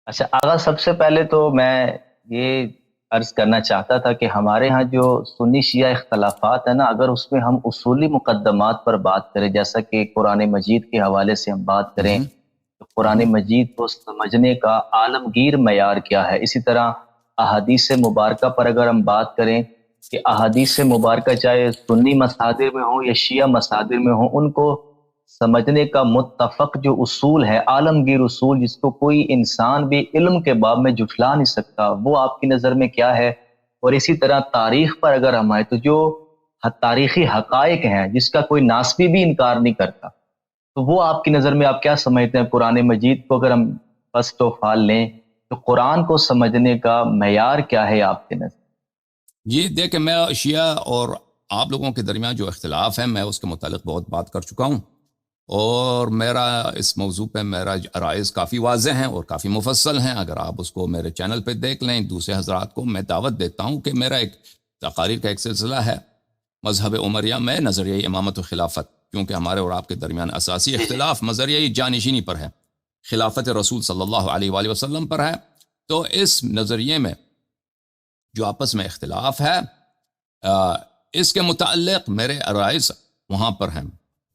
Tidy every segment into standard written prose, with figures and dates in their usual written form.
اچھا آغا، سب سے پہلے تو میں یہ عرض کرنا چاہتا تھا کہ ہمارے ہاں جو سنی شیعہ اختلافات ہیں نا، اگر اس میں ہم اصولی مقدمات پر بات کریں، جیسا کہ قرآن مجید کے حوالے سے ہم بات کریں ہوں تو قرآن ہوں مجید کو سمجھنے کا عالمگیر معیار کیا ہے، اسی طرح احادیث مبارکہ پر اگر ہم بات کریں کہ احادیث مبارکہ چاہے سنی مصادر میں ہوں یا شیعہ مصادر میں ہوں، ان کو سمجھنے کا متفق جو اصول ہے، عالمگیر اصول جس کو کوئی انسان بھی علم کے باب میں جھٹلا نہیں سکتا، وہ آپ کی نظر میں کیا ہے؟ اور اسی طرح تاریخ پر اگر ہم آئے تو جو تاریخی حقائق ہیں جس کا کوئی ناسبی بھی انکار نہیں کرتا، تو وہ آپ کی نظر میں آپ کیا سمجھتے ہیں؟ قرآن مجید کو اگر ہم فرسٹ آف آل لیں تو قرآن کو سمجھنے کا معیار کیا ہے آپ کے نظر؟ یہ دیکھ میں شیعہ اور آپ لوگوں کے درمیان جو اختلاف ہے میں اس کے متعلق بہت بات کر چکا ہوں، اور میرا اس موضوع پہ میرا عرائض کافی واضح ہیں اور کافی مفصل ہیں۔ اگر آپ اس کو میرے چینل پہ دیکھ لیں، دوسرے حضرات کو میں دعوت دیتا ہوں کہ میرا ایک تقاریر کا ایک سلسلہ ہے مذہب عمریہ میں نظریہ امامت و خلافت، کیونکہ ہمارے اور آپ کے درمیان اساسی جی جی اختلاف نظریہ جانشینی پر ہے، خلافت رسول صلی اللہ علیہ وآلہ وسلم پر ہے۔ تو اس نظریے میں جو آپس میں اختلاف ہے، اس کے متعلق میرے عرائض وہاں پر ہیں۔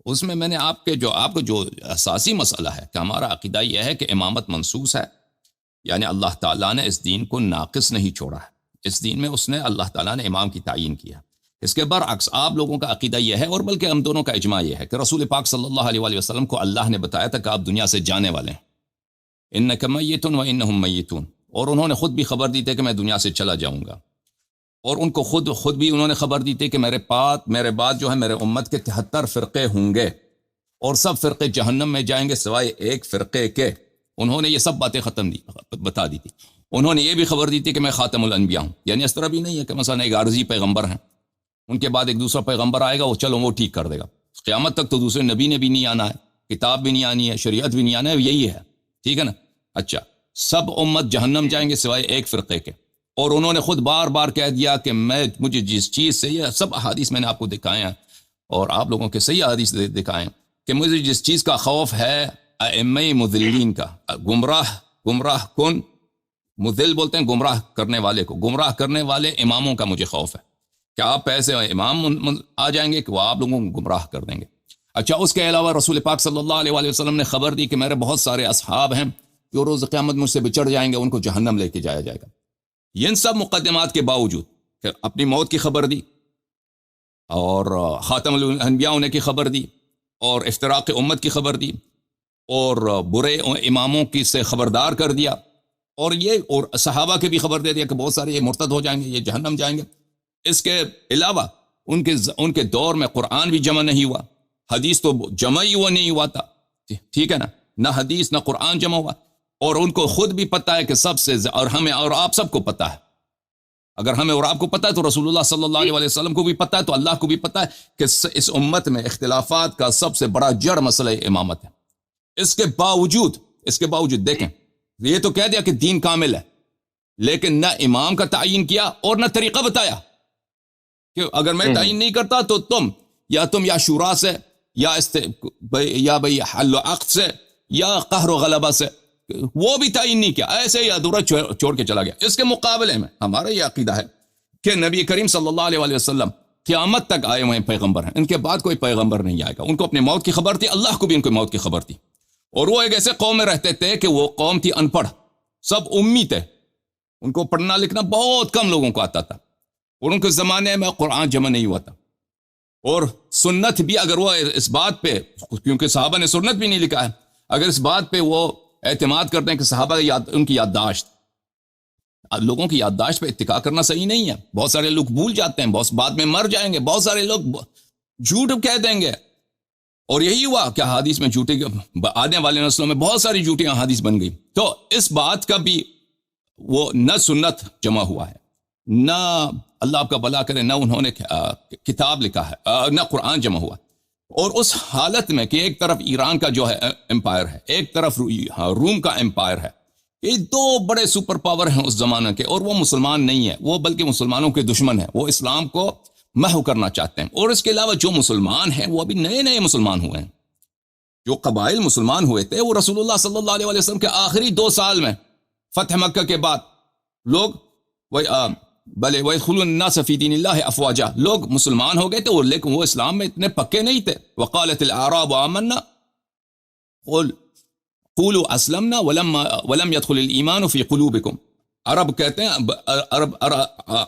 اس میں نے آپ کو جو اساسی مسئلہ ہے کہ ہمارا عقیدہ یہ ہے کہ امامت منصوص ہے، یعنی اللہ تعالیٰ نے اس دین کو ناقص نہیں چھوڑا ہے، اس دین میں اس نے اللہ تعالیٰ نے امام کی تعیین کیا۔ اس کے برعکس آپ لوگوں کا عقیدہ یہ ہے، اور بلکہ ہم دونوں کا اجماع یہ ہے کہ رسول پاک صلی اللہ علیہ وآلہ وسلم کو اللہ نے بتایا تھا کہ آپ دنیا سے جانے والے ہیں، انک میت و انہم میتون، اور انہوں نے خود بھی خبر دی تھی کہ میں دنیا سے چلا جاؤں گا، اور ان کو خود بھی انہوں نے خبر دی تھی کہ میرے بعد جو ہے میرے امت کے 73 فرقے ہوں گے، اور سب فرقے جہنم میں جائیں گے سوائے ایک فرقے کے۔ انہوں نے یہ سب باتیں بتا دی تھی۔ انہوں نے یہ بھی خبر دی تھی کہ میں خاتم الانبیاء ہوں، یعنی اس طرح بھی نہیں ہے کہ مثلا ایک عارضی پیغمبر ہیں، ان کے بعد ایک دوسرا پیغمبر آئے گا، وہ ٹھیک کر دے گا۔ قیامت تک تو دوسرے نبی نے بھی نہیں آنا ہے، کتاب بھی نہیں آنی ہے، شریعت بھی نہیں آنا ہے، یہی ہے، ٹھیک ہے نا؟ اچھا، سب امت جہنم جائیں گے سوائے ایک فرقے کے، اور انہوں نے خود بار بار کہہ دیا کہ مجھے جس چیز سے، یہ سب احادیث میں نے آپ کو دکھائے ہیں اور آپ لوگوں کے صحیح احادیث دکھائے ہیں، کہ مجھے جس چیز کا خوف ہے ائمہ مضلین کا، گمراہ کن، مضل بولتے ہیں گمراہ کرنے والے کو، گمراہ کرنے والے اماموں کا مجھے خوف ہے کہ آپ ایسے امام آ جائیں گے کہ وہ آپ لوگوں کو گمراہ کر دیں گے۔ اچھا، اس کے علاوہ رسول پاک صلی اللہ علیہ وآلہ وسلم نے خبر دی کہ میرے بہت سارے اصحاب ہیں جو روز قیامت مجھ سے بچڑ جائیں گے، ان کو جہنم لے کے جایا جائے گا۔ ان سب مقدمات کے باوجود پھر اپنی موت کی خبر دی، اور خاتم الانبیاء ہونے کی خبر دی، اور افتراق امت کی خبر دی، اور برے اماموں کی سے خبردار کر دیا، اور صحابہ کے بھی خبر دے دیا کہ بہت سارے یہ مرتد ہو جائیں گے، یہ جہنم جائیں گے۔ اس کے علاوہ ان کے دور میں قرآن بھی جمع نہیں ہوا، حدیث تو جمع ہی نہیں ہوا تھا، ٹھیک ہے نا؟ نہ حدیث نہ قرآن جمع ہوا، اور ان کو خود بھی پتہ ہے کہ سب سے اور ہمیں اور آپ سب کو پتہ ہے، اگر ہمیں اور آپ کو پتہ ہے تو رسول اللہ صلی اللہ علیہ وآلہ وسلم کو بھی پتہ ہے، تو اللہ کو بھی پتہ ہے کہ اس امت میں اختلافات کا سب سے بڑا جڑ مسئلہ امامت ہے۔ اس کے باوجود دیکھیں، یہ تو کہہ دیا کہ دین کامل ہے، لیکن نہ امام کا تعین کیا اور نہ طریقہ بتایا کہ اگر میں تعین نہیں کرتا تو تم یا شورا سے یا بھئی حل و عقد سے یا قہر و غلبہ سے، وہ بھی تعین نہیں کیا، ایسے ہی ادھورا چھوڑ کے چلا گیا۔ اس کے مقابلے میں ہمارا یہ عقیدہ ہے کہ نبی کریم صلی اللہ علیہ وآلہ وسلم قیامت تک آئے ہوئے پیغمبر ہیں، ان کے بعد کوئی پیغمبر نہیں آئے گا۔ ان کو اپنی موت کی خبر تھی، اللہ کو بھی ان کی موت کی خبر تھی، اور وہ ایک ایسے قوم میں رہتے تھے کہ وہ قوم تھی ان پڑھ، سب امی تھے، ان کو پڑھنا لکھنا بہت کم لوگوں کو آتا تھا، اور ان کے زمانے میں قرآن جمع نہیں ہوا تھا، اور سنت بھی اگر وہ اس بات پہ، کیونکہ صحابہ نے سنت بھی نہیں لکھا ہے، اگر اس بات پہ وہ اعتماد کرتے ہیں کہ صحابہ ان کی یادداشت، لوگوں کی یادداشت پہ اتکا کرنا صحیح نہیں ہے۔ بہت سارے لوگ بھول جاتے ہیں، بہت بعد میں مر جائیں گے، بہت سارے لوگ جھوٹ کہہ دیں گے، اور یہی ہوا کہ حدیث میں جھوٹے، آنے والے نسلوں میں بہت ساری جھوٹی حدیث بن گئی۔ تو اس بات کا بھی وہ نہ سنت جمع ہوا ہے، نہ اللہ آپ کا بھلا کرے، نہ انہوں نے کتاب لکھا ہے، نہ قرآن جمع ہوا، اور اس حالت میں کہ ایک طرف ایران کا جو ہے امپائر ہے، ایک طرف روم کا امپائر ہے، یہ دو بڑے سپر پاور ہیں اس زمانے کے، اور وہ مسلمان نہیں ہیں، وہ بلکہ مسلمانوں کے دشمن ہیں، وہ اسلام کو محو کرنا چاہتے ہیں۔ اور اس کے علاوہ جو مسلمان ہیں وہ ابھی نئے مسلمان ہوئے ہیں، جو قبائل مسلمان ہوئے تھے وہ رسول اللہ صلی اللہ علیہ وسلم کے آخری 2 سال میں فتح مکہ کے بعد لوگ بلے وَيَدْخُلُونَ النَّاسَ فِي دِينِ اللَّهِ أَفْوَاجًا، لوگ مسلمان ہو گئے تھے لیکن وہ اسلام میں اتنے پکے نہیں تھے. وَقَالَتِ الْأَعْرَابُ آمَنَّا قُلْ قُولُوا أَسْلَمْنَا وَلَمْ يَدْخُلِ الْإِيمَانُ فِي قُلُوبِكُمْ. عرب کہتے ہیں،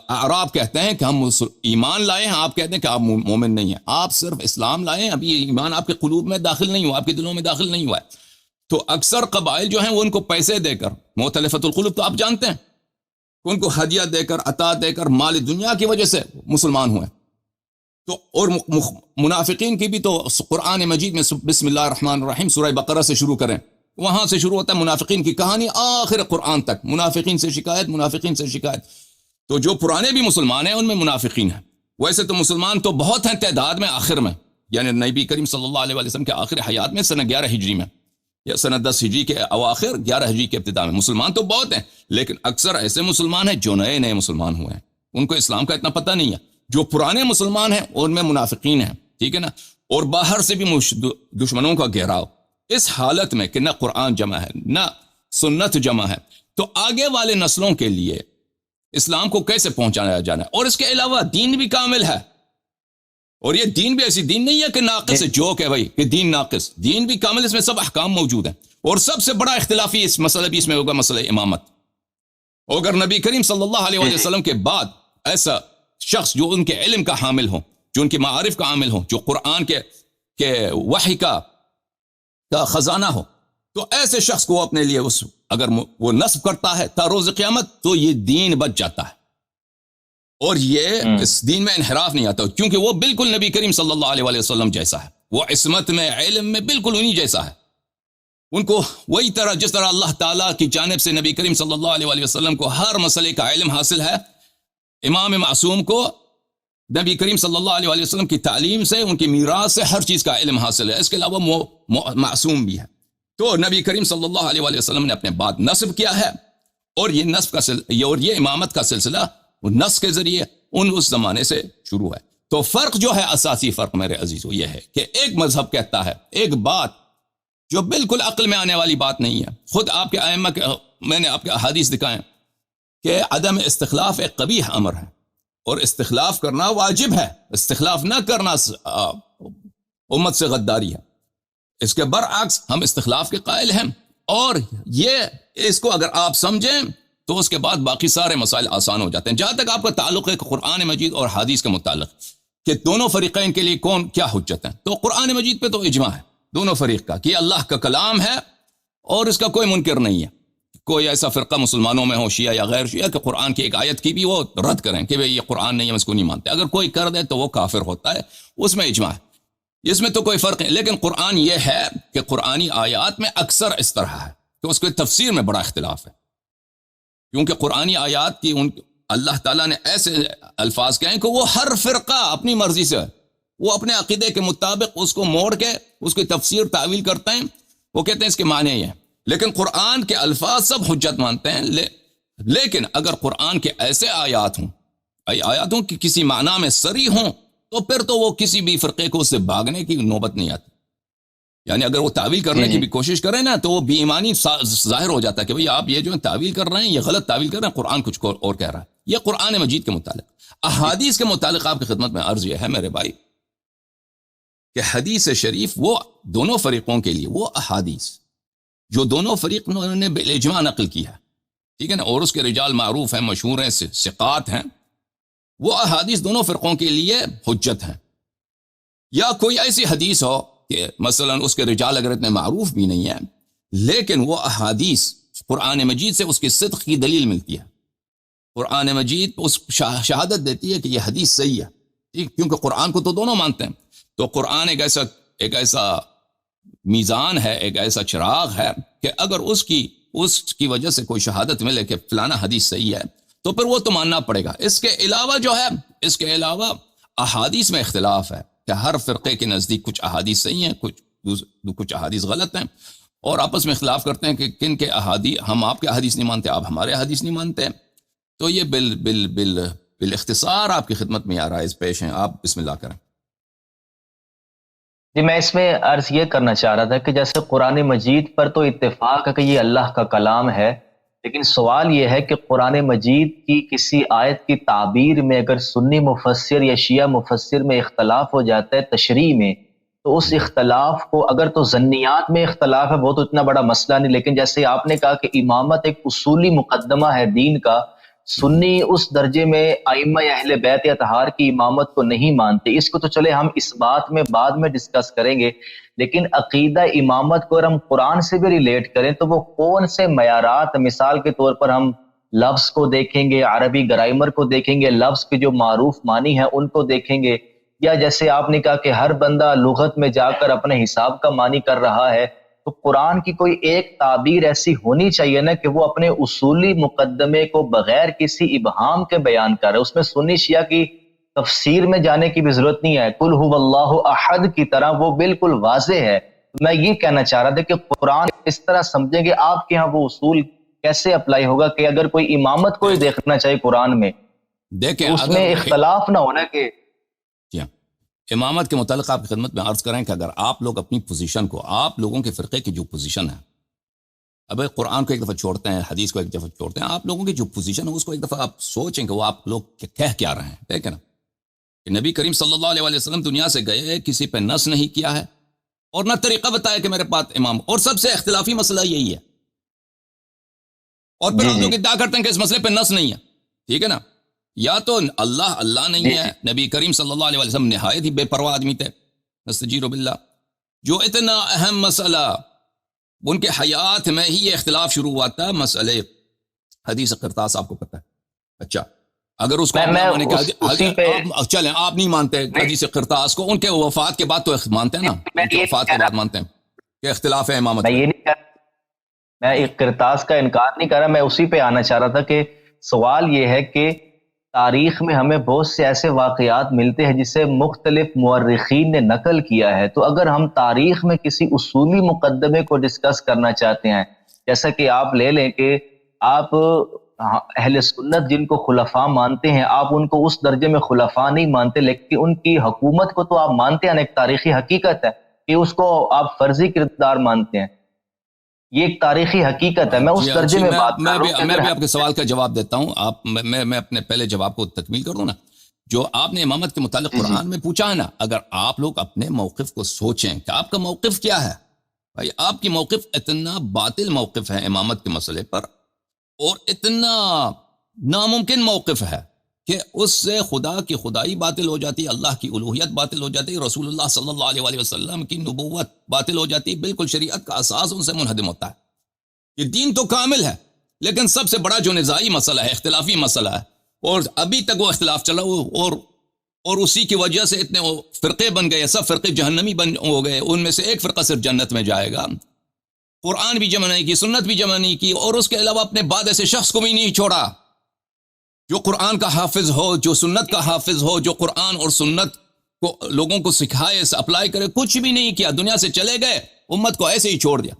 اعراب کہتے ہیں کہ ہم ایمان لائے ہیں، آپ کہتے ہیں کہ آپ مومن نہیں ہیں، آپ صرف اسلام لائے ہیں، ابھی ایمان آپ کے قلوب میں داخل نہیں ہوا، آپ کے دلوں میں داخل نہیں ہوا ہے. تو اکثر قبائل جو ہیں وہ ان کو پیسے دے کر، مؤتلفۃ القلوب تو آپ جانتے ہیں، ان کو ہدیہ دے کر، عطا دے کر، مال دنیا کی وجہ سے مسلمان ہوئے. تو اور منافقین کی بھی تو قرآن مجید میں بسم اللہ الرحمن الرحیم سورہ بقرہ سے شروع کریں، وہاں سے شروع ہوتا ہے منافقین کی کہانی آخر قرآن تک، منافقین سے شکایت، منافقین سے شکایت. تو جو پرانے بھی مسلمان ہیں ان میں منافقین ہیں. ویسے تو مسلمان تو بہت ہیں تعداد میں، آخر میں یعنی نبی کریم صلی اللہ علیہ وسلم کے آخر حیات میں سنہ 11 ہجری میں یا سنہ 10 ہجری کے اواخر 11 ہجری کے ابتدا میں مسلمان تو بہت ہیں، لیکن اکثر ایسے مسلمان ہیں جو نئے مسلمان ہوئے ہیں، ان کو اسلام کا اتنا پتہ نہیں ہے. جو پرانے مسلمان ہیں ان میں منافقین ہیں، ٹھیک ہے نا، اور باہر سے بھی دشمنوں کا گھیراؤ. اس حالت میں کہ نہ قرآن جمع ہے نہ سنت جمع ہے، تو آگے والے نسلوں کے لیے اسلام کو کیسے پہنچایا جانا ہے؟ اور اس کے علاوہ دین بھی کامل ہے، اور یہ دین بھی ایسی دین نہیں ہے کہ ناقص ہے، جوک ہے بھائی کہ دین ناقص، دین بھی کامل، اس میں سب احکام موجود ہیں. اور سب سے بڑا اختلافی اس مسئلہ بھی اس میں ہوگا مسئلہ امامت. اگر نبی کریم صلی اللہ علیہ وسلم کے بعد ایسا شخص جو ان کے علم کا حامل ہو، جو ان کے معارف کا حامل ہو، جو قرآن کے وحی کا خزانہ ہو، تو ایسے شخص کو اپنے لیے اگر وہ نصب کرتا ہے تا روز قیامت تو یہ دین بچ جاتا ہے، اور یہ اس دین میں انحراف نہیں آتا، کیونکہ وہ بالکل نبی کریم صلی اللہ علیہ وسلم جیسا ہے، وہ عصمت میں، علم میں بالکل انہی جیسا ہے. ان کو وہی طرح جس طرح اللہ تعالیٰ کی جانب سے نبی کریم صلی اللہ علیہ وسلم کو ہر مسئلے کا علم حاصل ہے، امام معصوم کو نبی کریم صلی اللہ علیہ وسلم کی تعلیم سے، ان کی میراث سے ہر چیز کا علم حاصل ہے. اس کے علاوہ وہ معصوم بھی ہے. تو نبی کریم صلی اللہ علیہ وسلم نے اپنے بعد نصب کیا ہے، اور یہ نصب کا اور یہ امامت کا سلسلہ نصب کے ذریعے اس زمانے سے شروع ہے. تو فرق جو ہے، اساسی فرق میرے عزیزو یہ ہے کہ ایک مذہب کہتا ہے ایک بات جو بالکل عقل میں آنے والی بات نہیں ہے. خود آپ کے ائمہ میں نے آپ کے احادیث دکھائیں کہ عدم استخلاف ایک قبیح امر ہے، اور استخلاف کرنا واجب ہے، استخلاف نہ کرنا امت سے غداری ہے. اس کے برعکس ہم استخلاف کے قائل ہیں، اور یہ اس کو اگر آپ سمجھیں تو اس کے بعد باقی سارے مسائل آسان ہو جاتے ہیں. جہاں تک آپ کا تعلق ہے قرآن مجید اور حدیث کے متعلق کہ دونوں فریقین کے لیے کون کیا حجت ہیں، تو قرآن مجید پہ تو اجماع ہے دونوں فریق کا کہ یہ اللہ کا کلام ہے، اور اس کا کوئی منکر نہیں ہے. کوئی ایسا فرقہ مسلمانوں میں ہو، شیعہ یا غیر شیعہ، کہ قرآن کی ایک آیت کی بھی وہ رد کریں کہ یہ قرآن نہیں ہے، ہم اس کو نہیں مانتے. اگر کوئی کر دے تو وہ کافر ہوتا ہے، اس میں اجماع ہے، اس میں تو کوئی فرق نہیں. لیکن قرآن یہ ہے کہ قرآنی آیات میں اکثر اس طرح ہے کہ اس کے تفسیر میں بڑا اختلاف ہے، کیونکہ قرآنی آیات کی اللہ تعالیٰ نے ایسے الفاظ کہیں کہ وہ ہر فرقہ اپنی مرضی سے، وہ اپنے عقیدے کے مطابق اس کو موڑ کے اس کی تفسیر تعویل کرتے ہیں، وہ کہتے ہیں اس کے معنی یہ ہے. لیکن قرآن کے الفاظ سب حجت مانتے ہیں. لیکن اگر قرآن کے ایسے آیات ہوں کہ کسی معنی میں صریح ہوں، تو پھر تو وہ کسی بھی فرقے کو اس سے بھاگنے کی نوبت نہیں آتی. یعنی اگر وہ تعویل کرنے کی بھی کوشش کریں نا، تو وہ بے ایمانی ظاہر ہو جاتا ہے کہ بھئی آپ یہ جو تعویل کر رہے ہیں یہ غلط تعویل کر رہے ہیں، قرآن کچھ اور کہہ رہا ہے. یہ قرآن مجید کے متعلق. احادیث کے متعلق آپ کی خدمت میں عرض یہ ہے میرے بھائی کہ حدیث شریف وہ دونوں فریقوں کے لیے، وہ احادیث جو دونوں فریق نے بالاجماع نقل کی ہے، ٹھیک ہے نا، اور اس کے رجال معروف ہیں، مشہور ہیں، ثقات ہیں، وہ احادیث دونوں فرقوں کے لیے حجت ہیں. یا کوئی ایسی حدیث ہو کہ مثلا اس کے رجال اگر اتنے معروف بھی نہیں ہیں، لیکن وہ احادیث قرآن مجید سے اس کی صدق کی دلیل ملتی ہے. قرآن مجید اس شہادت دیتی ہے کہ یہ حدیث صحیح ہے، ٹھیک، کیونکہ قرآن کو تو دونوں مانتے ہیں. تو قرآن ایک ایسا میزان ہے، ایک ایسا چراغ ہے کہ اگر اس کی وجہ سے کوئی شہادت ملے کہ فلانا حدیث صحیح ہے، تو پھر وہ تو ماننا پڑے گا. اس کے علاوہ جو ہے، اس کے علاوہ احادیث میں اختلاف ہے کہ ہر فرقے کے نزدیک کچھ احادیث صحیح ہیں، کچھ احادیث غلط ہیں، اور آپس میں اختلاف کرتے ہیں کہ کن کے احادیث، ہم آپ کے احادیث نہیں مانتے، آپ ہمارے احادیث نہیں مانتے. تو یہ بالاختصار آپ کی خدمت میں آرائز پیش ہیں. آپ بسم اللہ کریں. جی، میں اس میں عرض یہ کرنا چاہ رہا تھا کہ جیسے قرآن مجید پر تو اتفاق ہے کہ یہ اللہ کا کلام ہے، لیکن سوال یہ ہے کہ قرآن مجید کی کسی آیت کی تعبیر میں اگر سنی مفسر یا شیعہ مفسر میں اختلاف ہو جاتا ہے تشریح میں، تو اس اختلاف کو اگر تو ظنیات میں اختلاف ہے وہ تو اتنا بڑا مسئلہ نہیں، لیکن جیسے آپ نے کہا کہ امامت ایک اصولی مقدمہ ہے دین کا، سنی اس درجے میں ائمہ اہل بیت یا اطہار کی امامت کو نہیں مانتے، اس کو تو چلے ہم اس بات میں بعد میں ڈسکس کریں گے، لیکن عقیدہ امامت کو اگر ہم قرآن سے بھی ریلیٹ کریں تو وہ کون سے معیارات، مثال کے طور پر ہم لفظ کو دیکھیں گے، عربی گرامر کو دیکھیں گے، لفظ کے جو معروف معنی ہیں ان کو دیکھیں گے، یا جیسے آپ نے کہا کہ ہر بندہ لغت میں جا کر اپنے حساب کا معنی کر رہا ہے، تو قرآن کی کوئی ایک تعبیر ایسی ہونی چاہیے نا کہ وہ اپنے اصولی مقدمے کو بغیر کسی ابہام کے بیان کر رہے، اس میں سنی شیعہ کی تفسیر میں جانے کی بھی ضرورت نہیں ہے، قل هو اللہ احد کی طرح وہ بالکل واضح ہے۔ میں یہ کہنا چاہ رہا تھا کہ قرآن اس طرح سمجھیں گے، آپ کے ہاں وہ اصول کیسے اپلائی ہوگا کہ اگر کوئی امامت کو ہی دیکھنا چاہیے قرآن میں دیکھیں تو اس اگر میں اختلاف نہ ہونا کہ جی ہاں، امامت کے متعلق آپ کی خدمت میں عرض کریں کہ اگر آپ لوگ اپنی پوزیشن کو، آپ لوگوں کے فرقے کی جو پوزیشن ہے، اب قرآن کو ایک دفعہ چھوڑتے ہیں، حدیث کو ایک دفعہ چھوڑتے ہیں، آپ لوگوں کی جو پوزیشن ہے اس کو ایک دفعہ آپ سوچیں کہ وہ آپ لوگ کہہ کیا رہے ہیں، دیکھیں نا کہ نبی کریم صلی اللہ علیہ وسلم دنیا سے گئے، کسی پہ نص نہیں کیا ہے اور نہ طریقہ بتایا کہ میرے پاس امام، اور سب سے اختلافی مسئلہ یہی ہے، اور پھر آپ لوگ ادعا کرتے ہیں کہ اس مسئلے پہ نص نہیں ہے، ٹھیک ہے نا؟ یا تو اللہ نہیں ہے، نبی کریم صلی اللہ علیہ وسلم نہایت ہی بے پرواہ آدمی تھے، نستجیر باللہ، جو اتنا اہم مسئلہ ان کے حیات میں ہی یہ اختلاف شروع ہوا تھا، مسئلے حدیث قرطاس آپ کو پتہ ہے، اچھا اگر اس کو چلیں آپ نہیں مانتے حدیث قرطاس کو، ان کے وفات کے بعد تو مانتے ہیں نا، ان کے وفات کے بعد مانتے ہیں کہ اختلاف ہے امامت میں، میں قرطاس کا انکار نہیں کر رہا، میں اسی پہ آنا چاہ رہا تھا کہ سوال یہ ہے کہ تاریخ میں ہمیں بہت سے ایسے واقعات ملتے ہیں جسے مختلف مورخین نے نقل کیا ہے، تو اگر ہم تاریخ میں کسی اصولی مقدمے کو ڈسکس کرنا چاہتے ہیں، جیسا کہ آپ لے لیں کہ آپ اہل سنت جن کو خلفاء مانتے ہیں، آپ ان کو اس درجے میں خلفاء نہیں مانتے، لیکن ان کی حکومت کو تو آپ مانتے ہیں، ایک تاریخی حقیقت ہے کہ اس کو آپ فرضی کردار مانتے ہیں، یہ ایک تاریخی حقیقت ہے، میں اس درجے میں بات کر رہا ہوں۔ میں بھی آپ کے سوال کا جواب دیتا ہوں، میں اپنے پہلے جواب کو تکمیل کر دوں نا، جو آپ نے امامت کے متعلق قرآن میں پوچھا ہے نا، اگر آپ لوگ اپنے موقف کو سوچیں کہ آپ کا موقف کیا ہے، بھائی آپ کی موقف اتنا باطل موقف ہے امامت کے مسئلے پر، اور اتنا ناممکن موقف ہے کہ اس سے خدا کی خدائی باطل ہو جاتی، اللہ کی الوہیت باطل ہو جاتی، رسول اللہ صلی اللہ علیہ وسلم کی نبوت باطل ہو جاتی، بالکل شریعت کا اساس ان سے منہدم ہوتا ہے۔ یہ دین تو کامل ہے، لیکن سب سے بڑا جو نزاعی مسئلہ ہے، اختلافی مسئلہ ہے، اور ابھی تک وہ اختلاف چلا، اور اسی کی وجہ سے اتنے فرقے بن گئے، سب فرقے جہنمی بن ہو گئے، ان میں سے ایک فرقہ صرف جنت میں جائے گا۔ قرآن بھی جمع نہیں کی، سنت بھی جمع نہیں کی، اور اس کے علاوہ اپنے بعد ایسے شخص کو بھی نہیں چھوڑا جو قرآن کا حافظ ہو، جو سنت کا حافظ ہو، جو قرآن اور سنت کو لوگوں کو سکھائے، اپلائی کرے، کچھ بھی نہیں کیا، دنیا سے چلے گئے، امت کو ایسے ہی چھوڑ دیا۔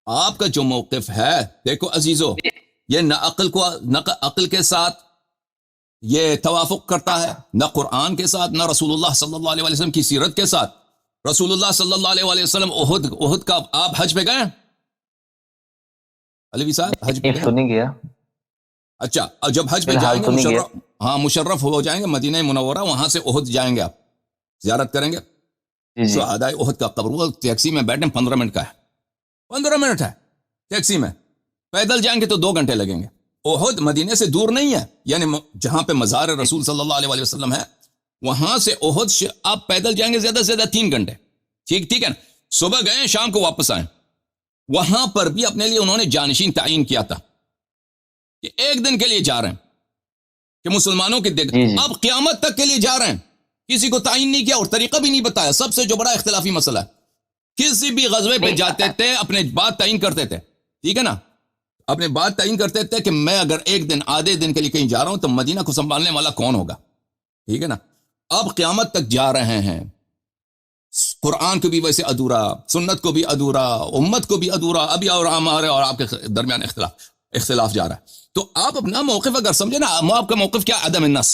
آپ کا جو موقف ہے، دیکھو عزیزو، یہ نہ عقل کے ساتھ یہ توافق کرتا ہے، نہ قرآن کے ساتھ، نہ رسول اللہ صلی اللہ علیہ وسلم کی سیرت کے ساتھ۔ رسول اللہ صلی اللہ علیہ وسلم احد کا آپ حج پہ گئے علیوی صاحب؟ حج پہ تو نہیں گیا۔ اچھا، جب حج پہ جائیں گے مشرف ہو جائیں گے مدینہ منورہ، وہاں سے احد جائیں گے، آپ زیارت کریں گے، شہدائے احد کا قبر، وہ ٹیکسی میں بیٹھیں 15 منٹ کا ہے، 15 منٹ ہے ٹیکسی میں، پیدل جائیں گے تو 2 گھنٹے لگیں گے۔ احد مدینے سے دور نہیں ہے، یعنی جہاں پہ مزار رسول صلی اللہ علیہ وسلم ہے، وہاں سے احد آپ پیدل جائیں گے زیادہ سے زیادہ 3 گھنٹے، ٹھیک ہے نا؟ صبح گئے، شام کو واپس آئیں۔ وہاں پر بھی اپنے لیے انہوں نے جانشین تعین کیا تھا کہ 1 دن کے لیے جا رہے ہیں، کہ مسلمانوں کے اب قیامت تک کے لیے جا رہے ہیں، کسی کو تعین نہیں کیا اور طریقہ بھی نہیں بتایا۔ سب سے جو بڑا اختلافی مسئلہ ہے، کسی بھی غزوے پہ جاتے تھے اپنے بات تعین کرتے تھے، ٹھیک ہے نا، اپنے بات تعین کرتے تھے کہ میں اگر 1 دن آدھے دن کے لیے کہیں جا رہا ہوں تو مدینہ کو سنبھالنے والا کون ہوگا، ٹھیک ہے نا۔ اب قیامت تک جا رہے ہیں، قرآن کو بھی ویسے ادھورا، سنت کو بھی ادھورا، امت کو بھی ادھورا، ابھی اور ہمارے اور آپ کے درمیان اختلاف جا رہا ہے۔ تو آپ اپنا موقف اگر سمجھے نا، آپ کا موقف کیا؟ عدم النص،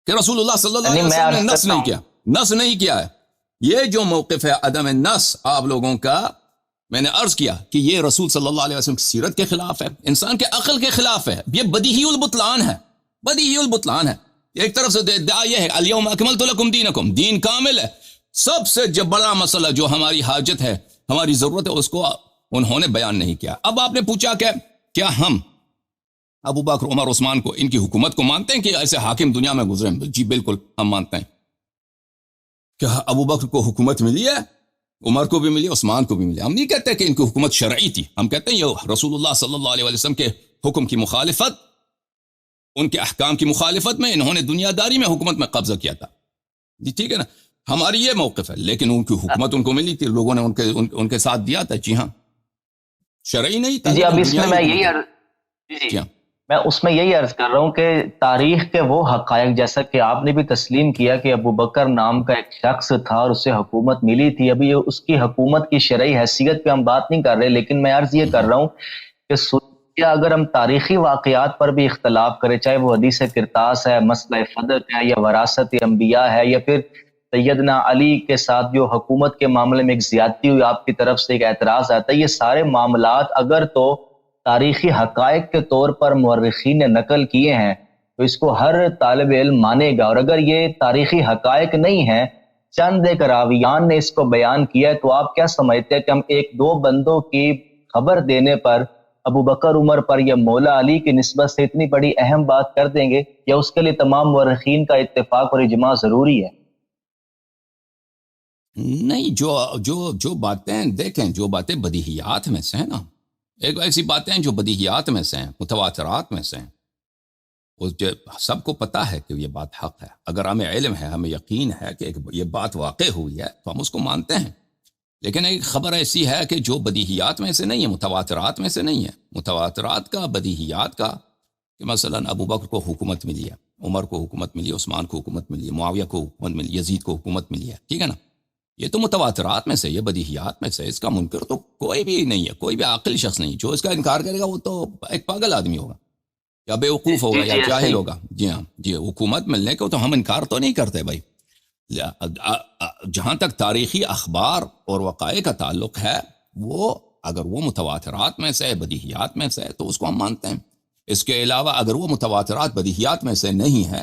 کہ رسول اللہ صلی اللہ علیہ وسلم نے نص نہیں کیا ہے، یہ جو موقف ہے عدم النص آپ لوگوں کا، میں نے عرض کیا کہ یہ رسول صلی اللہ علیہ وسلم کی سیرت کے خلاف ہے، انسان کے عقل کے خلاف ہے، یہ بدیہی البطلان ہے، بدیہی البطلان ہے۔ ایک طرف سے ادعا یہ ہے الیوم اکملت لکم دینکم، دین کامل ہے۔ سب سے جو بڑا مسئلہ جو ہماری حاجت ہے، ہماری ضرورت ہے، اس کو انہوں نے بیان نہیں کیا۔ اب آپ نے پوچھا کہ کیا ہم ابو بکر، عمر، عثمان کو، ان کی حکومت کو مانتے ہیں کہ ایسے حاکم دنیا میں گزرے ہیں؟ جی بالکل ہم مانتے ہیں۔ کیا ابو بکر کو حکومت ملی ہے؟ عمر کو بھی ملی، عثمان کو بھی ملی۔ ہم نہیں کہتے کہ ان کی حکومت شرعی تھی، ہم کہتے ہیں یہ رسول اللہ صلی اللہ علیہ وسلم کے حکم کی مخالفت، ان کے احکام کی مخالفت میں انہوں نے دنیا داری میں حکومت میں قبضہ کیا تھا۔ جی ٹھیک ہے نا، ہماری یہ موقف ہے، لیکن ان کی حکومت ان کو ملی تھی، لوگوں نے ان کے ساتھ دیا تھا۔ جی ہاں، شرعی نہیں تھا۔ جی اب اس میں میں یہی جی ہاں، میں اس میں یہی عرض کر رہا ہوں کہ تاریخ کے وہ حقائق، جیسا کہ آپ نے بھی تسلیم کیا کہ ابو بکر نام کا ایک شخص تھا اور اسے حکومت ملی تھی، ابھی اس کی حکومت کی شرعی حیثیت پہ ہم بات نہیں کر رہے، لیکن میں عرض یہ کر رہا ہوں کہ اگر ہم تاریخی واقعات پر بھی اختلاف کریں، چاہے وہ حدیث کرتاس ہے، مسئلہ فدق ہے، یا وراثت انبیاء ہے، یا پھر سیدنا علی کے ساتھ جو حکومت کے معاملے میں ایک زیادتی ہوئی، آپ کی طرف سے ایک اعتراض آتا ہے، یہ سارے معاملات اگر تو تاریخی حقائق کے طور پر مورخین نے نقل کیے ہیں تو اس کو ہر طالب علم مانے گا، اور اگر یہ تاریخی حقائق نہیں ہیں، چند ایک راویان نے اس کو بیان کیا ہے، تو آپ کیا سمجھتے ہیں کہ ہم ایک دو بندوں کی خبر دینے پر ابو بکر، عمر پر یا مولا علی کی نسبت سے اتنی بڑی اہم بات کر دیں گے، یا اس کے لیے تمام مورخین کا اتفاق اور اجماع ضروری ہے؟ نہیں، جو باتیں دیکھیں، جو باتیں بدیہیات میں سے ہیں نا، ایک ایسی باتیں ہیں جو بدیہیات میں سے ہیں، متواترات میں سے ہیں، سب کو پتا ہے کہ یہ بات حق ہے، اگر ہمیں علم ہے، ہمیں یقین ہے کہ یہ بات واقع ہوئی ہے تو ہم اس کو مانتے ہیں۔ لیکن ایک خبر ایسی ہے کہ جو بدیہیات میں سے نہیں ہے، متواترات میں سے نہیں ہے، متواترات کا، بدیہیات کا، کہ مثلا ابو بکر کو حکومت ملی ہے، عمر کو حکومت ملی ہے، عثمان کو حکومت ملی ہے، معاویہ کو حکومت ملی، یزید کو حکومت ملی ہے، ٹھیک ہے نا، یہ تو متواترات میں سے، یہ بدیہیات میں سے، اس کا منکر تو کوئی بھی نہیں ہے، کوئی بھی عاقل شخص نہیں۔ جو اس کا انکار کرے گا وہ تو ایک پاگل آدمی ہوگا، یا بے وقوف ہوگا، یا جاہل ہوگا۔ جی ہاں، جی، حکومت ملنے کو تو ہم انکار تو نہیں کرتے بھائی۔ جہاں تک تاریخی اخبار اور وقائع کا تعلق ہے، وہ اگر وہ متواترات میں سے، بدیہیات میں سے، تو اس کو ہم مانتے ہیں۔ اس کے علاوہ اگر وہ متواترات، بدیہیات میں سے نہیں ہے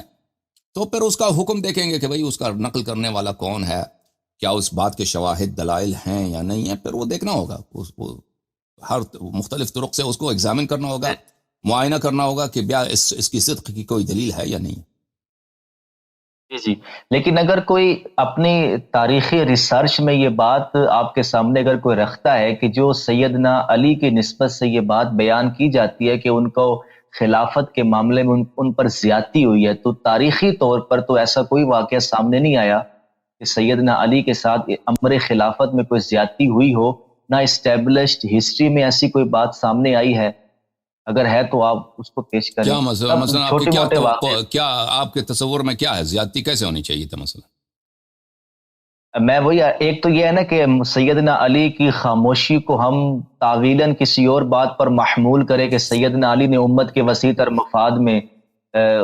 تو پھر اس کا حکم دیکھیں گے کہ بھئی اس کا نقل کرنے والا کون ہے، کیا اس بات کے شواہد دلائل ہیں یا نہیں ہیں، پھر وہ دیکھنا ہوگا، اس کو ہر مختلف طرق سے اس کو ایگزامن کرنا ہوگا، معائنہ کرنا ہوگا کہ بیا اس کی صدق کی کوئی دلیل ہے یا نہیں۔ جی، لیکن اگر کوئی اپنی تاریخی ریسرچ میں یہ بات آپ کے سامنے اگر کوئی رکھتا ہے کہ جو سیدنا علی کی نسبت سے یہ بات بیان کی جاتی ہے کہ ان کو خلافت کے معاملے میں ان پر زیادتی ہوئی ہے، تو تاریخی طور پر تو ایسا کوئی واقعہ سامنے نہیں آیا کہ سیدنا علی کے ساتھ امر خلافت میں کوئی زیادتی ہوئی ہو، نہ اسٹیبلشڈ ہسٹری میں ایسی کوئی بات سامنے آئی ہے۔ اگر ہے تو آپ اس کو پیش کریں۔ کیا مثلا آپ کے موٹے واقعے، کیا آپ کے تصور میں کیا ہے، زیادتی کیسے ہونی چاہیے تھا مثلا؟ میں وہی، ایک تو یہ ہے نا کہ سیدنا علی کی خاموشی کو ہم تعویلاً کسی اور بات پر محمول کرے کہ سیدنا علی نے امت کے وسیع تر مفاد میں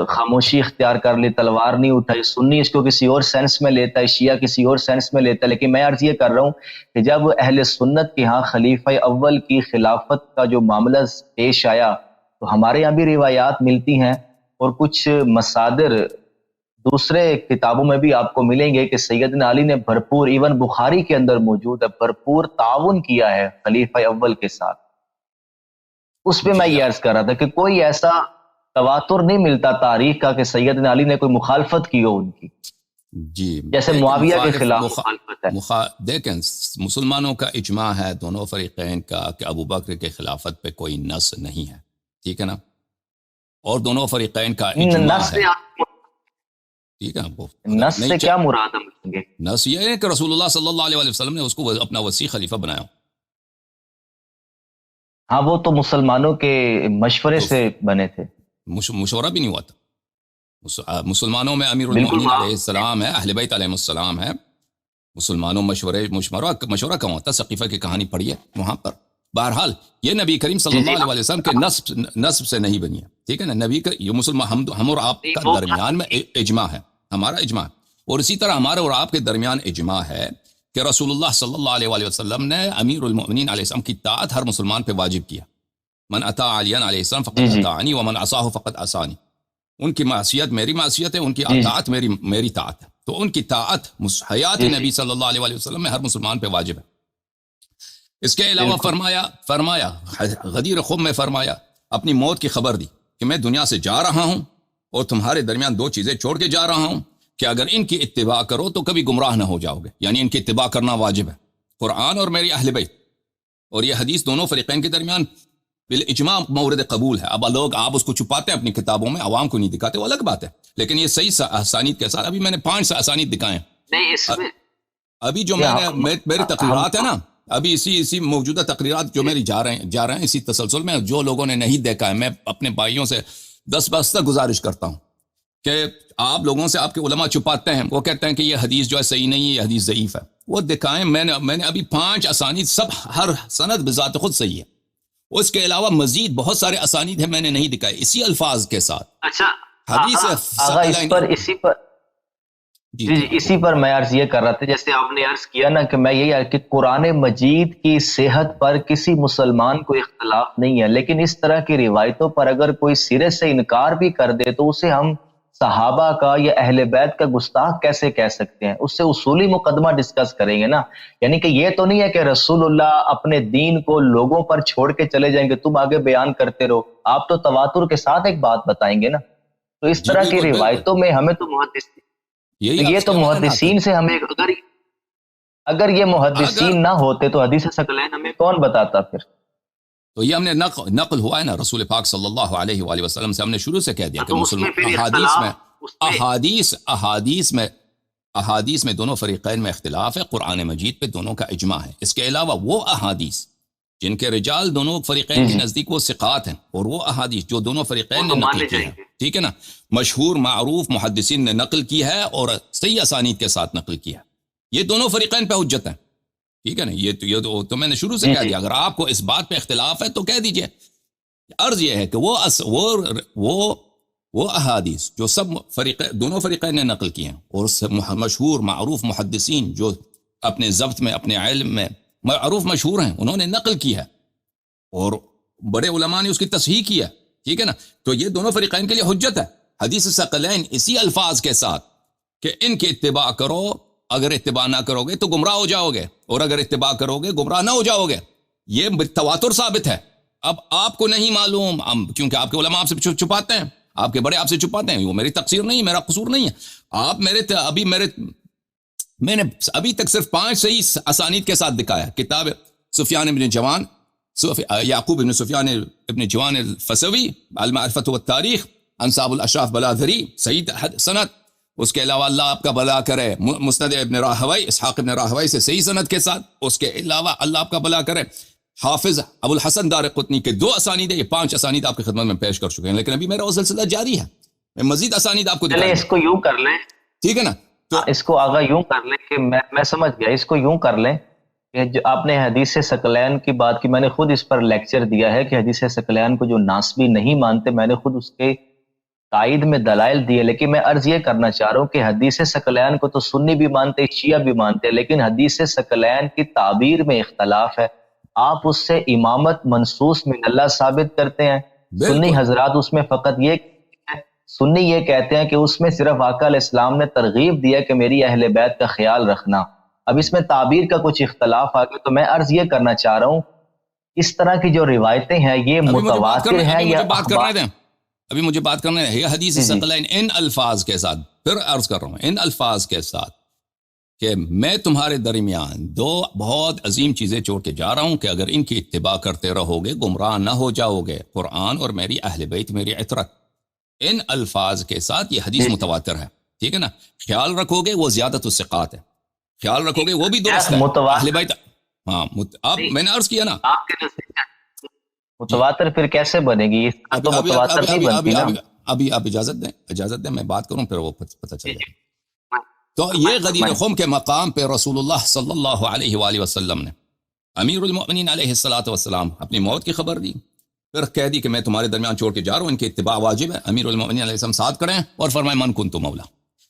خاموشی اختیار کر لی، تلوار نہیں اٹھائی۔ سنی اس کو کسی اور سینس میں لیتا ہے، شیعہ کسی اور سینس میں لیتا ہے، لیکن میں عرض یہ کر رہا ہوں کہ جب اہل سنت کے ہاں خلیفہ اول کی خلافت کا جو معاملہ پیش آیا تو ہمارے یہاں بھی روایات ملتی ہیں، اور کچھ مصادر دوسرے کتابوں میں بھی آپ کو ملیں گے کہ سیدنا علی نے بھرپور، ایون بخاری کے اندر موجود ہے، بھرپور تعاون کیا ہے خلیفہ اول کے ساتھ۔ اس پہ میں یہ عرض کر رہا تھا کہ کوئی ایسا تواتر نہیں ملتا تاریخ کا کہ سیدنا علی نے کوئی مخالفت کی ہو ان کی، جی، جیسے معاویہ کے خلاف مخالفت ہے۔ دیکھیں، مسلمانوں کا اجماع ہے، دونوں فریقین کا، کہ ابو بکر کے خلافت پہ کوئی نص نہیں ہے، ٹھیک ہے نا، اور دونوں فریقین کا اجماع ہے، ٹھیک ہے نا۔ نص سے کیا مراد ہم گے؟ نص یہ ہے کہ رسول اللہ صلی اللہ علیہ وسلم نے اس کو اپنا وسیع خلیفہ بنایا۔ ہاں، وہ تو مسلمانوں کے مشورے سے بنے تھے، مشورہ بھی نہیں ہوا تھا۔ مسلمانوں میں امیر المومنین علیہ السلام ہے، اہل بیت علیہ السلام ہے، مسلمانوں مشورہ کہاں ہوتا؟ سقیفہ کی کہانی پڑھیے وہاں پر۔ بہرحال یہ نبی کریم صلی اللہ علیہ وسلم کے نصب سے نہیں بنی ہے، ٹھیک ہے نا۔ نبی کا یہ مسلمان، ہم اور آپ کا درمیان میں اجماع ہے، ہمارا اجماع ہے، اور اسی طرح ہمارے اور آپ کے درمیان اجماع ہے کہ رسول اللہ صلی اللہ علیہ وآلہ وسلم نے امیر المؤمنین علیہ السلام کی اطاعت ہر مسلمان پہ واجب کیا. من اطاع علی علیہ السلام فقد اطاعنی ومن عصاہ فقد عصانی. ان کی معصیت میری معصیت ہے، ان کی اطاعت میری طاعت ہے. تو ان کی طاعت حیات نبی صلی اللہ علیہ وآلہ وسلم میں ہر مسلمان پہ واجب ہے. اس کے علاوہ فرمایا غدیر خم میں فرمایا، اپنی موت کی خبر دی کہ میں دنیا سے جا رہا ہوں اور تمہارے درمیان دو چیزیں چھوڑ کے جا رہا ہوں کہ اگر ان کی اتباع کرو تو کبھی گمراہ نہ ہو جاؤ گے. یعنی ان کی اتباع کرنا واجب ہے، قرآن اور میری اہل بیت. اور یہ حدیث دونوں فریقین کے درمیان بالاجماع مورد قبول ہے. اب لوگ آپ اس کو چھپاتے ہیں اپنی کتابوں میں، عوام کو نہیں دکھاتے، وہ الگ بات ہے، لیکن یہ صحیح اسانید کے ساتھ ابھی میں نے 5 اسانید دکھائے ہیں. نہیں اس میں ابھی جو میری تقریرات ہیں نا، ابھی اسی موجودہ تقریرات جو میری جا رہے ہیں اسی تسلسل میں، جو لوگوں نے نہیں دیکھا ہے، میں اپنے بھائیوں سے دست گزارش کرتا ہوں کہ آپ لوگوں سے آپ کے علماء چھپاتے ہیں، وہ کہتے ہیں کہ یہ حدیث جو ہے صحیح نہیں ہے، یہ حدیث ضعیف ہے. وہ دکھائیں. میں نے ابھی 5 اسانید، سب ہر سند بذات خود صحیح ہے. اس کے علاوہ مزید بہت سارے اسانید ہیں میں نے نہیں دکھائے اسی الفاظ کے ساتھ. اچھا حدیث اسی پر میں عرض یہ کر رہا تھا، جیسے آپ نے عرض کیا نا کہ میں یہی کہ قرآن مجید کی صحت پر کسی مسلمان کو اختلاف نہیں ہے، لیکن اس طرح کی روایتوں پر اگر کوئی سرے سے انکار بھی کر دے تو اسے ہم صحابہ کا یا اہل بیت کا گستاخ کیسے کہہ سکتے ہیں؟ اس سے اصولی مقدمہ ڈسکس کریں گے نا. یعنی کہ یہ تو نہیں ہے کہ رسول اللہ اپنے دین کو لوگوں پر چھوڑ کے چلے جائیں گے، تم آگے بیان کرتے رہو. آپ تو تواتر کے ساتھ ایک بات بتائیں گے نا. تو اس طرح کی روایتوں میں ہمیں تو یہ تو محدثین سے ہمیں اگر یہ محدثین نہ ہوتے تو حدیث ثقلین ہمیں کون بتاتا پھر؟ تو یہ ہم نے نقل ہوا ہے نا رسول پاک صلی اللہ علیہ وآلہ وسلم سے، ہم نے شروع سے کہہ دیا کہ احادیث میں دونوں فریقین میں اختلاف ہے، قرآن مجید پہ دونوں کا اجماع ہے. اس کے علاوہ وہ احادیث جن کے رجال دونوں فریقین کے نزدیک وہ ثقات ہیں، اور وہ احادیث جو دونوں فریقین نے نقل کی ہے، ٹھیک ہے نا، مشہور معروف محدثین نے نقل کی ہے اور صحیح اسانید کے ساتھ نقل کی ہے، یہ دونوں فریقین پہ حجت ہیں. ٹھیک ہے نا. یہ تو میں نے شروع سے کہہ دیا. اگر آپ کو اس بات پہ اختلاف ہے تو کہہ دیجئے. عرض یہ ہے کہ وہ احادیث جو دونوں فریقین نے نقل کی ہیں اور مشہور معروف محدثین جو اپنے ضبط میں اپنے علم میں معروف مشہور ہیں، انہوں نے نقل کی ہے اور بڑے علماء نے اس کی تصحیح کی ہے. ٹھیک ہے نا. تو یہ دونوں فریقین کے لیے حجت ہے. حدیث ثقلین اسی الفاظ کے ساتھ کہ ان کی اتباع کرو، اگر اتباع نہ کرو گے تو گمراہ ہو جاؤ گے، اور اگر اتباع کرو گے گمراہ نہ ہو جاؤ گے. یہ تواتر ثابت ہے. اب آپ کو نہیں معلوم کیونکہ آپ کے علماء آپ سے چھپاتے ہیں، آپ کے بڑے آپ سے چھپاتے ہیں. وہ میری تقصیر نہیں، میرا قصور نہیں ہے. آپ میں نے ابھی تک صرف 5 صحیح اسانید کے ساتھ دکھایا. کتاب سفیان ابن جوان، یعقوب ابن سفیان ابن جوان الفسوی، المعرفۃ والتاریخ، انصاب الاشراف بلادھری، صحیح سند. اس کے علاوہ اللہ آپ کا بلا کرے مسند ابن راہوی، اسحاق ابن راہوی سے صحیح سند کے ساتھ. اس کے علاوہ اللہ آپ کا بلا کرے حافظ ابو الحسن دارقطنی کے 2 اسانید ہیں. یہ 5 اسانید آپ کی خدمت میں پیش کر چکے ہیں، لیکن ابھی میرا وہ سلسلہ جاری ہے. میں مزید اسانید آپ کو چلیں اس کو یوں کر لیں. ٹھیک ہے نا. تو اس کو آگا یوں کر لیں کہ میں سمجھ گیا. اس کو یوں کر لیں کہ جو آپ نے حدیث ثقلین کی بات کی، میں نے خود اس پر لیکچر دیا ہے کہ حدیث ثقلین کو جو ناسبی نہیں مانتے، میں نے خود اس کے تائید میں دلائل دیے. لیکن میں عرض یہ کرنا چاہ رہا ہوں کہ حدیث ثقلین کو تو سنی بھی مانتے، شیعہ بھی مانتے، لیکن حدیث ثقلین کی تعبیر میں اختلاف ہے. آپ اس سے امامت منصوص من اللہ ثابت کرتے ہیں، سنی حضرات اس میں فقط سنی یہ کہتے ہیں کہ اس میں صرف آقا علیہ السلام نے ترغیب دیا کہ میری اہل بیت کا خیال رکھنا. اب اس میں تعبیر کا کچھ اختلاف آ گیا، تو میں عرض یہ کرنا چاہ رہا ہوں اس طرح کی جو روایتیں ہیں یہ متواتر ہیں یا ابھی مجھے بات کرنا ہے. یہ حدیث ثقلین ان الفاظ کے ساتھ، پھر عرض کر رہا ہوں ان الفاظ کے ساتھ کہ میں تمہارے درمیان 2 بہت عظیم چیزیں چھوڑ کے جا رہا ہوں کہ اگر ان کی اتباع کرتے رہو گے گمراہ نہ ہو جاؤ گے، قرآن اور میری اہل بیت میری عطرت. ان الفاظ کے ساتھ یہ حدیث متواتر ہے. ٹھیک ہے نا. خیال رکھو گے وہ زیادت الثقات ہے، خیال رکھو گے وہ بھی درست ہے اہل بیت. ہاں اب میں نے عرض کیا نا آپ کے متواتر پھر کیسے بنے گی؟ تو متواتر نہیں بنتی نا. ابھی آپ اجازت دیں میں بات کروں، پھر وہ پتہ چل جائے. تو یہ غدیر خم کے مقام پہ رسول اللہ صلی اللہ علیہ وآلہ وسلم نے امیر المؤمنین علیہ الصلوۃ والسلام اپنی موت کی خبر دی، پھر کہہ دی کہ میں تمہارے درمیان چھوڑ کے جا رہا ہوں، ان کی اتباع واجب ہے. امیر المؤمنین علیہ السلام ساتھ کریں اور فرمائے من کنت مولا.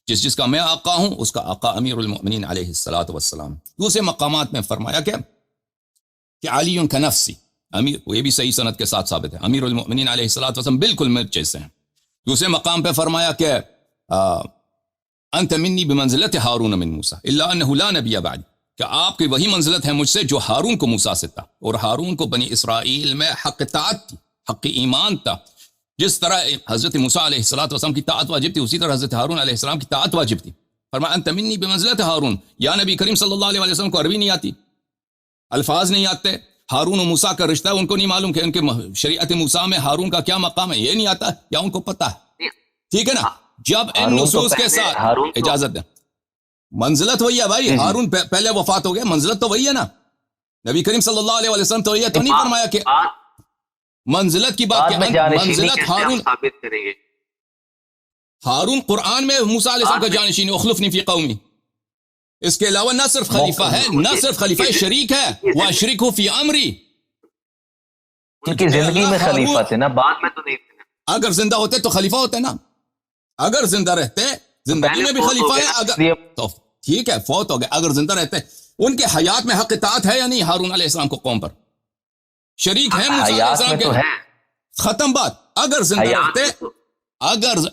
جس کا میں آقا ہوں اس کا آقا امیر المؤمنین علیہ الصلوۃ والسلام. دوسرے مقامات میں فرمایا کہ علی کا نفسی امیر، یہ بھی صحیح سند کے ساتھ ثابت ہے، امیر المؤمنین علیہ الصلوۃ والسلام بالکل مجھ جیسے ہیں. دوسرے مقام پہ فرمایا کہ انت منی بمنزلت ہارون من موسیٰ الا انہ لا نبی بعد، کہ آپ کی وہی منزلت ہے مجھ سے جو ہارون کو موسیٰ سے تھا، اور ہارون کو بنی اسرائیل میں حق اطاعت تھی، حق ایمان تھا. جس طرح حضرت موسیٰ علیہ السلام کی طاعت واجب تھی، اسی طرح حضرت ہارون علیہ السلام کی طاعت واجب تھی. فرمایا انت منی بمنزلت ہارون. یا نبی کریم صلی اللہ علیہ وسلم کو عربی نہیں آتی، الفاظ نہیں آتے، ہارون و موسیٰ کا رشتہ ان کو نہیں معلوم کہ ان کے شریعت موسیٰ میں ہارون کا کیا مقام ہے، یہ نہیں آتا، یا ان کو پتہ ہے. ٹھیک ہے نا. جب ان نصوص کے ساتھ اجازت دیں، منزلت وہی ہے بھائی. ہارون پہلے وفات ہو گیا، منزلت تو وہی ہے نا. نبی کریم صلی اللہ علیہ وسلم تو یہ تو نہیں فرمایا کہ منزلت کی بات، منزلت ہارون قرآن میں موسیٰ علیہ السلام کا جانشین، اخلفنی فی قومی. اس کے علاوہ نہ صرف خلیفہ ہے، نہ صرف خلیفہ، شریک ہے. واشرکہ فی امری، ان کی زندگی میں خلیفہ تھے نا، بعد میں تو نہیں تھے. اگر زندہ ہوتے تو خلیفہ ہوتے نا، اگر زندہ رہتے زندگی میں بھی خلیفہ ہے. اگر تو ٹھیک ہے فوت ہو گئے، اگر زندہ رہتے ان کے حیات میں حق اطاعت ہے یا نہیں ہارون علیہ السلام کو قوم پر؟ شریک ہے موسیٰ علیہ السلام کے، ختم بات. اگر زندہ رہتے،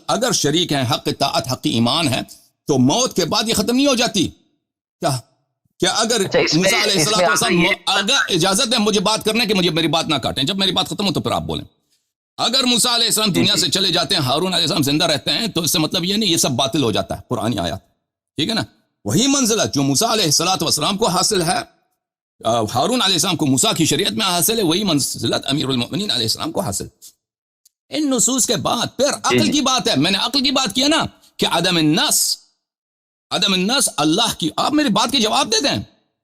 اگر شریک ہیں، حق اطاعت حق ایمان ہے، تو موت کے بعد یہ ختم نہیں ہو جاتی کیا اگر موسیٰ علیہ السلام، اگر اجازت دیں مجھے بات کرنے کہ مجھے میری بات نہ کاٹیں، جب میری بات ختم ہو تو پھر آپ بولیں. اگر موسیٰ علیہ السلام دنیا سے چلے جاتے ہیں، ہارون علیہ السلام زندہ رہتے ہیں، تو اس سے مطلب یہ نہیں یہ سب باطل ہو جاتا ہے پرانی آیات. ٹھیک ہے نا. وہی منزلت جو موسیٰ علیہ السلام کو حاصل ہے، ہارون علیہ السلام کو موسیٰ کی شریعت میں حاصل ہے، وہی منزلت امیر المؤمنین علیہ السلام کو حاصل. ان نصوص کے بعد پھر عقل کی بات ہے. میں نے عقل کی بات کیا نا کہ عدم النص اللہ کی. آپ میری بات کے جواب دے دیں.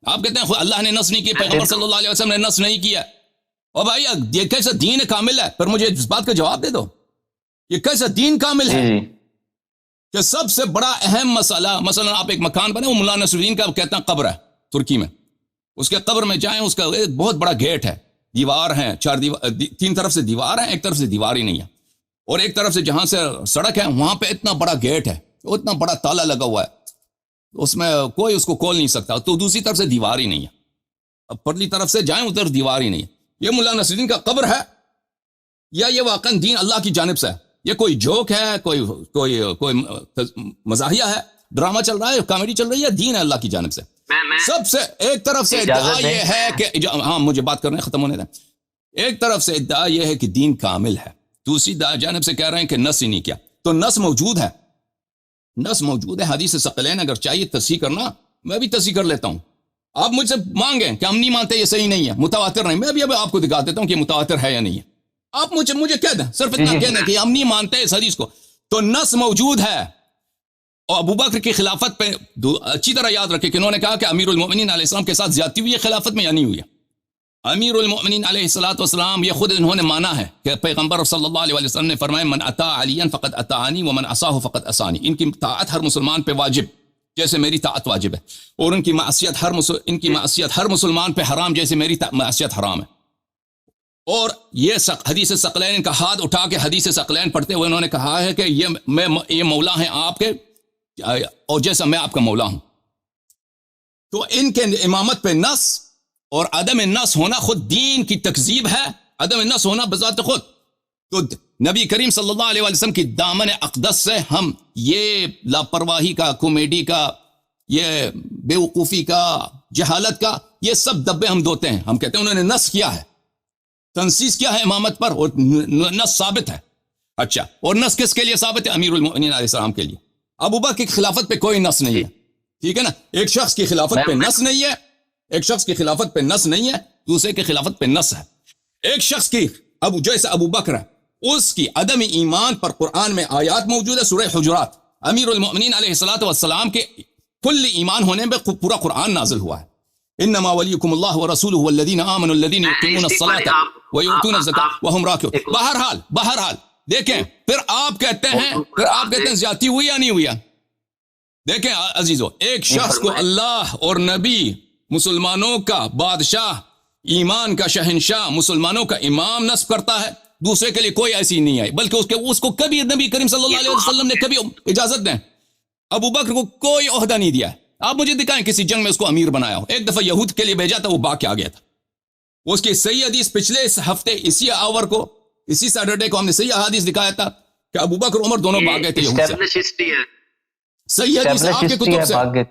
آپ کہتے ہیں اللہ نے نص نہیں کیا، پیغمبر صلی اللہ علیہ وسلم نے نص نہیں کیا. اور بھائی یہ کیسا دین کامل ہے؟ پھر مجھے اس بات کا جواب دے دو، یہ کیسا دین کامل ہے کہ سب سے بڑا اہم مسئلہ، مثلا آپ ایک مکان بنے، وہ مولانا نصر الدین کا کہتے ہیں قبر ہے ترکی میں، اس کے قبر میں جائیں، اس کا ایک بہت بڑا گیٹ ہے، دیوار ہیں، تین طرف سے دیوار ہیں، ایک طرف سے دیوار ہی نہیں ہے، اور ایک طرف سے جہاں سے سڑک ہے وہاں پہ اتنا بڑا گیٹ ہے، اتنا بڑا تالا لگا ہوا ہے، اس میں کوئی اس کو کھول نہیں سکتا. تو دوسری طرف سے دیوار ہی نہیں ہے. اب پرلی طرف سے جائیں ادھر دیوار ہی نہیں ہے. یہ مولانا نصر الدین کا قبر ہے یا یہ واقعا دین اللہ کی جانب سے ہے؟ یہ کوئی جوک ہے، کوئی مزاحیہ ہے، ڈرامہ چل رہا ہے، کامیڈی چل رہی ہے؟ دین ہے اللہ کی جانب سے. سب سے ایک طرف سے ادعا یہ ہے کہ ہاں مجھے بات کرنے ختم ہونے دیں. ایک طرف سے ادعا یہ ہے کہ دین کامل ہے، دوسری جانب سے کہہ رہے ہیں کہ نص ہی نہیں کیا. تو نص موجود ہے، نص موجود ہے. حدیث ثقلین اگر چاہیے تصحیح کرنا، میں بھی تصحیح کر لیتا ہوں. آپ مجھ سے مانگیں کہ ہم نہیں مانتے، یہ صحیح نہیں ہے، متواتر نہیں، میں بھی اب آپ کو دکھا دیتا ہوں کہ متواتر ہے یا نہیں ہے. آپ مجھے کہہ دیں، صرف اتنا کہہ دیں کہ ہم نہیں مانتے اس حدیث کو. تو نص موجود ہے. اور ابو بکر کی خلافت پہ اچھی طرح یاد رکھیں کہ انہوں نے کہا کہ امیر المؤمنین علیہ السلام کے ساتھ زیادتی ہوئی ہے خلافت میں یا نہیں ہوئی ہے. امیر المؤمنین علیہ الصلوۃ والسلام یہ خود انہوں نے مانا ہے کہ پیغمبر صلی اللہ علیہ وسلم نے فرمایا من اطاع علیا فقد اطاعنی ومن عصاه فقد عصانی. ان کی طاعت ہر مسلمان پہ واجب جیسے میری طاعت واجب ہے، اور ان کی معصیت ہر مسلمان پہ حرام جیسے میری معصیت حرام ہے. اور یہ حدیث ثقلین کا ہاتھ اٹھا کے حدیث ثقلین پڑھتے ہوئے انہوں نے کہا ہے کہ یہ مولا ہیں آپ کے، اور جیسا میں آپ کا مولا ہوں. تو ان کے امامت پہ نص اور عدم نص ہونا خود دین کی تکذیب ہے، عدم نص ہونا بذات خود. تو نبی کریم صلی اللہ علیہ وسلم کی دامن اقدس سے ہم یہ لاپرواہی کا، کامیڈی کا، یہ بے وقوفی کا، جہالت کا، یہ سب دبے ہم دھوتے ہیں. ہم کہتے ہیں انہوں نے نص کیا ہے، تنصیص کیا ہے امامت پر، اور نص ثابت ہے. اچھا، اور نص کس کے لیے ثابت ہے؟ امیر المؤمنین علیہ السلام کے لیے. ابو بکر کی خلافت پہ کوئی نص نہیں ہے. ٹھیک ہے نا. ایک شخص کی خلافت پہ نص نہیں ہے، ایک شخص کی خلافت پہ نص نہیں ہے، دوسرے کی خلافت پہ نص ہے. ایک شخص کی جیسے ابو بکر ہے، اس کی عدم ایمان پر قرآن میں آیات موجود ہے. سورہ حجرات، امیر المؤمنین علیہ الصلوۃ والسلام کے کل ایمان ہونے میں پورا قرآن نازل ہوا ہے. انما ولیکم اللہ ورسولہ والذین آمنوا الذین یقیمون الصلاۃ ویؤتون الزکاۃ وہم راکعون. بہرحال دیکھیں، پھر آپ کہتے ہیں زیادتی ہوئی یا نہیں ہوئی؟ دیکھیں عزیزو، ایک شخص کو اللہ اور نبی، مسلمانوں کا بادشاہ، ایمان کا شہنشاہ، مسلمانوں کا امام نصب کرتا ہے، دوسرے کے لیے کوئی ایسی نہیں آئی، بلکہ اس کو کبھی نبی کریم صلی اللہ علیہ وسلم نے کبھی اجازت دیں ابو بکر کو کوئی عہدہ نہیں دیا ہے. آپ مجھے دکھائیں کسی جنگ میں اس کو امیر بنایا ہو. ایک دفعہ یہود کے لیے بھیجا تھا, وہ باغ کے آ گیا تھا. اس کی صحیح حدیث پچھلے اس ہفتے اسی آور کو اسی سیٹرڈے کو ہم نے صحیح حدیث دکھایا تھا کہ ابو بکر عمر دونوں بھاگ گئے تھے یہود سے. صحیح حدیث ہے آپ کے کتب سے,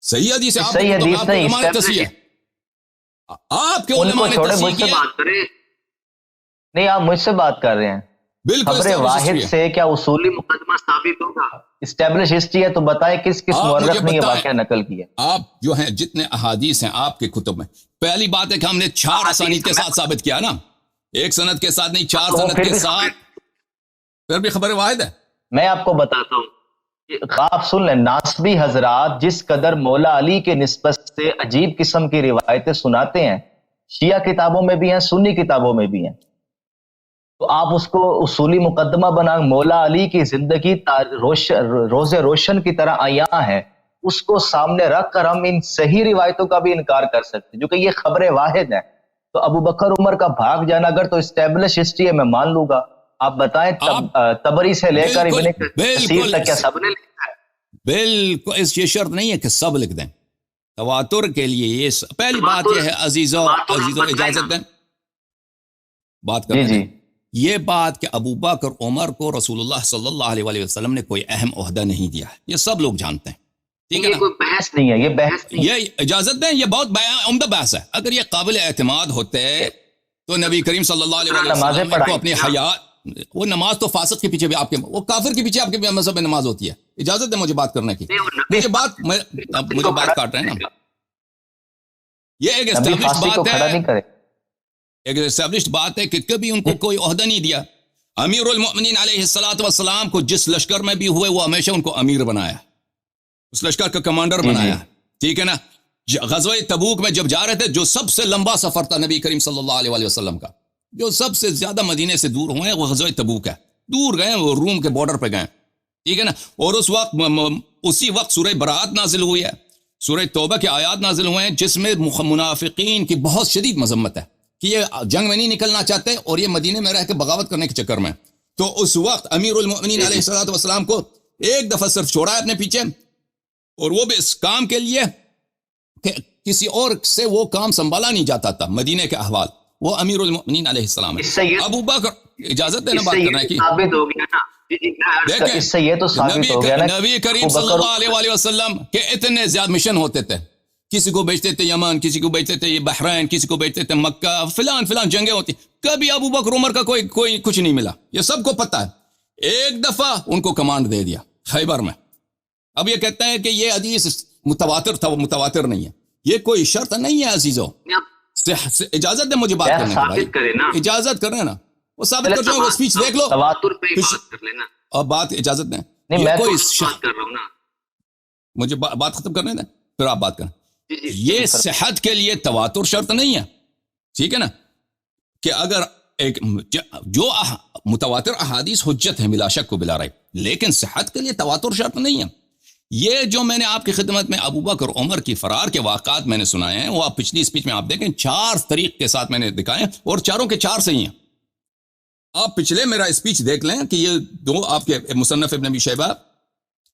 صحیح حدیث ہے آپ کے کتب, آپ کے علماء نے تصحیح ہے, آپ کے علماء نے تصحیح کیا. نہیں, آپ مجھ سے بات کر رہے ہیں. بالکل خبر واحد سے کیا اصولی مقدمہ ثابت ہوگا؟ اسٹیبلش ہسٹری ہے تو بتائیں کس مورخ نے یہ واقعہ نقل کیا. آپ جو ہیں جتنے احادیث ہیں آپ کے کتب میں, پہلی بات ہے کہ ہم نے 4 اسانید کے ساتھ ثابت کیا نا, ایک سند کے ساتھ نہیں, 4 سند کے ساتھ, پھر بھی خبر واحد ہے. میں آپ کو بتاتا ہوں, آپ سن لیں, ناسبی حضرات جس قدر مولا علی کے نسبت سے عجیب قسم کی روایتیں سناتے ہیں, شیعہ کتابوں میں بھی ہیں, سنی کتابوں میں بھی ہیں, تو آپ اس کو اصولی مقدمہ بنا, مولا علی کی زندگی روز روشن کی طرح عیاں ہے, اس کو سامنے رکھ کر ہم ان صحیح روایتوں کا بھی انکار کر سکتے ہیں جو کہ یہ خبر واحد ہے. تو ابو بکر عمر کا بھاگ جانا اگر تو اسٹیبلش ہسٹری ہے میں مان لوں گا. آپ بتائیں تبری سے لے کر ابن کثیر تک کیا سب نے لکھا ہے؟ بالکل, اس یہ شرط نہیں ہے کہ سب لکھ دیں. تواتر کے لیے یہ پہلی بات یہ ہے, عزیزو اجازت دیں بات کریں. جی یہ بات کہ ابو بکر عمر کو رسول اللہ صلی اللہ علیہ وآلہ وسلم نے کوئی اہم عہدہ نہیں دیا ہے, یہ سب لوگ جانتے ہیں. ٹھیک ہے, کوئی بحث نہیں ہے, یہ بحث نہیں, یہ اجازت دیں, یہ بہت عمدہ بحث ہے. اگر یہ قابل اعتماد ہوتے تو نبی کریم صلی اللہ علیہ وسلم کو اپنی حیات, وہ نماز تو فاسق کے پیچھے بھی آپ کے, وہ کافر کے پیچھے آپ کے مذہب میں نماز ہوتی ہے. اجازت دیں مجھے بات کرنے کی. یہ بات مجھے بات کاٹ رہے ہیں نا, یہ ایک اسٹیبلشڈ بات ہے, ایک اسٹیبلشڈ بات ہے کہ کبھی ان کو کوئی عہدہ نہیں دیا. امیر المؤمنین علیہ الصلوۃ والسلام کو جس لشکر میں بھی ہوئے وہ ہمیشہ ان کو امیر بنایا, اس لشکر کا کمانڈر بنایا. ٹھیک ہے نا, غزوہ تبوک میں جب جا رہے تھے, جو سب سے لمبا سفر تھا نبی کریم صلی اللہ علیہ وسلم کا, جو سب سے زیادہ مدینے سے دور ہوئے وہ غزوہ تبوک ہے. دور گئے, وہ روم کے بارڈر پہ گئے. ٹھیک ہے نا, اور اس وقت اسی وقت سورہ برات نازل ہوئی ہے, سورہ توبہ کے آیات نازل ہوئے ہیں جس میں منافقین کی بہت شدید مذمت ہے کہ یہ جنگ میں نہیں نکلنا چاہتے اور یہ مدینے میں رہ کے بغاوت کرنے کے چکر میں. تو اس وقت امیر المؤمنین علیہ الصلوۃ والسلام کو ایک دفعہ صرف چھوڑا ہے اپنے پیچھے, اور وہ بھی اس کام کے لیے کہ کسی اور سے وہ کام سنبھالا نہیں جاتا تھا, مدینے کے احوال, وہ امیر المؤمنین علیہ السلام ہے. ابو بکر, اجازت دینا بات کرنا ہے کی, اس سے یہ تو ثابت ہو گیا نا نبی کریم صلی اللہ علیہ وآلہ وسلم کے اتنے زیادہ مشن ہوتے تھے, کسی کو بیچتے تھے یمن, کسی کو بیچتے تھے بحرین, کسی کو بیچتے تھے مکہ, فلان جنگیں ہوتی, کبھی ابو بکر عمر کا کوئی کچھ نہیں ملا, یہ سب کو پتہ ہے. ایک دفعہ ان کو کمانڈ دے دیا خیبر میں. اب یہ کہتے ہیں کہ یہ حدیث متواتر تھا, وہ متواتر نہیں ہے, یہ کوئی شرط نہیں ہے عزیزو. اجازت دیں مجھے بات کرنے کی بھائی, اجازت کریں نا, وہ ثابت کر جائیں, وہ سپیچ دیکھ لو, تواتر پہ بات کر لینا. اور بات اجازت دیں, میں کوئی بات کر رہا ہوں نا, مجھے بات ختم کرنے دیں پھر آپ بات کریں. یہ صحت کے لیے تواتر شرط نہیں ہے. ٹھیک ہے نا, کہ اگر ایک جو متواتر احادیث حجت ہیں بلا شک و بلا ریب, لیکن صحت کے لیے تواتر شرط نہیں ہے. یہ جو میں نے آپ کی خدمت میں ابو بکر عمر کی فرار کے واقعات میں نے سنائے ہیں, وہ آپ پچھلی اسپیچ میں آپ دیکھیں 4 طریق کے ساتھ میں نے دکھائے ہیں, اور چاروں کے 4 صحیح ہیں. آپ پچھلے میرا اسپیچ دیکھ لیں کہ یہ 2 آپ کے مصنف ابن ابی شیبہ,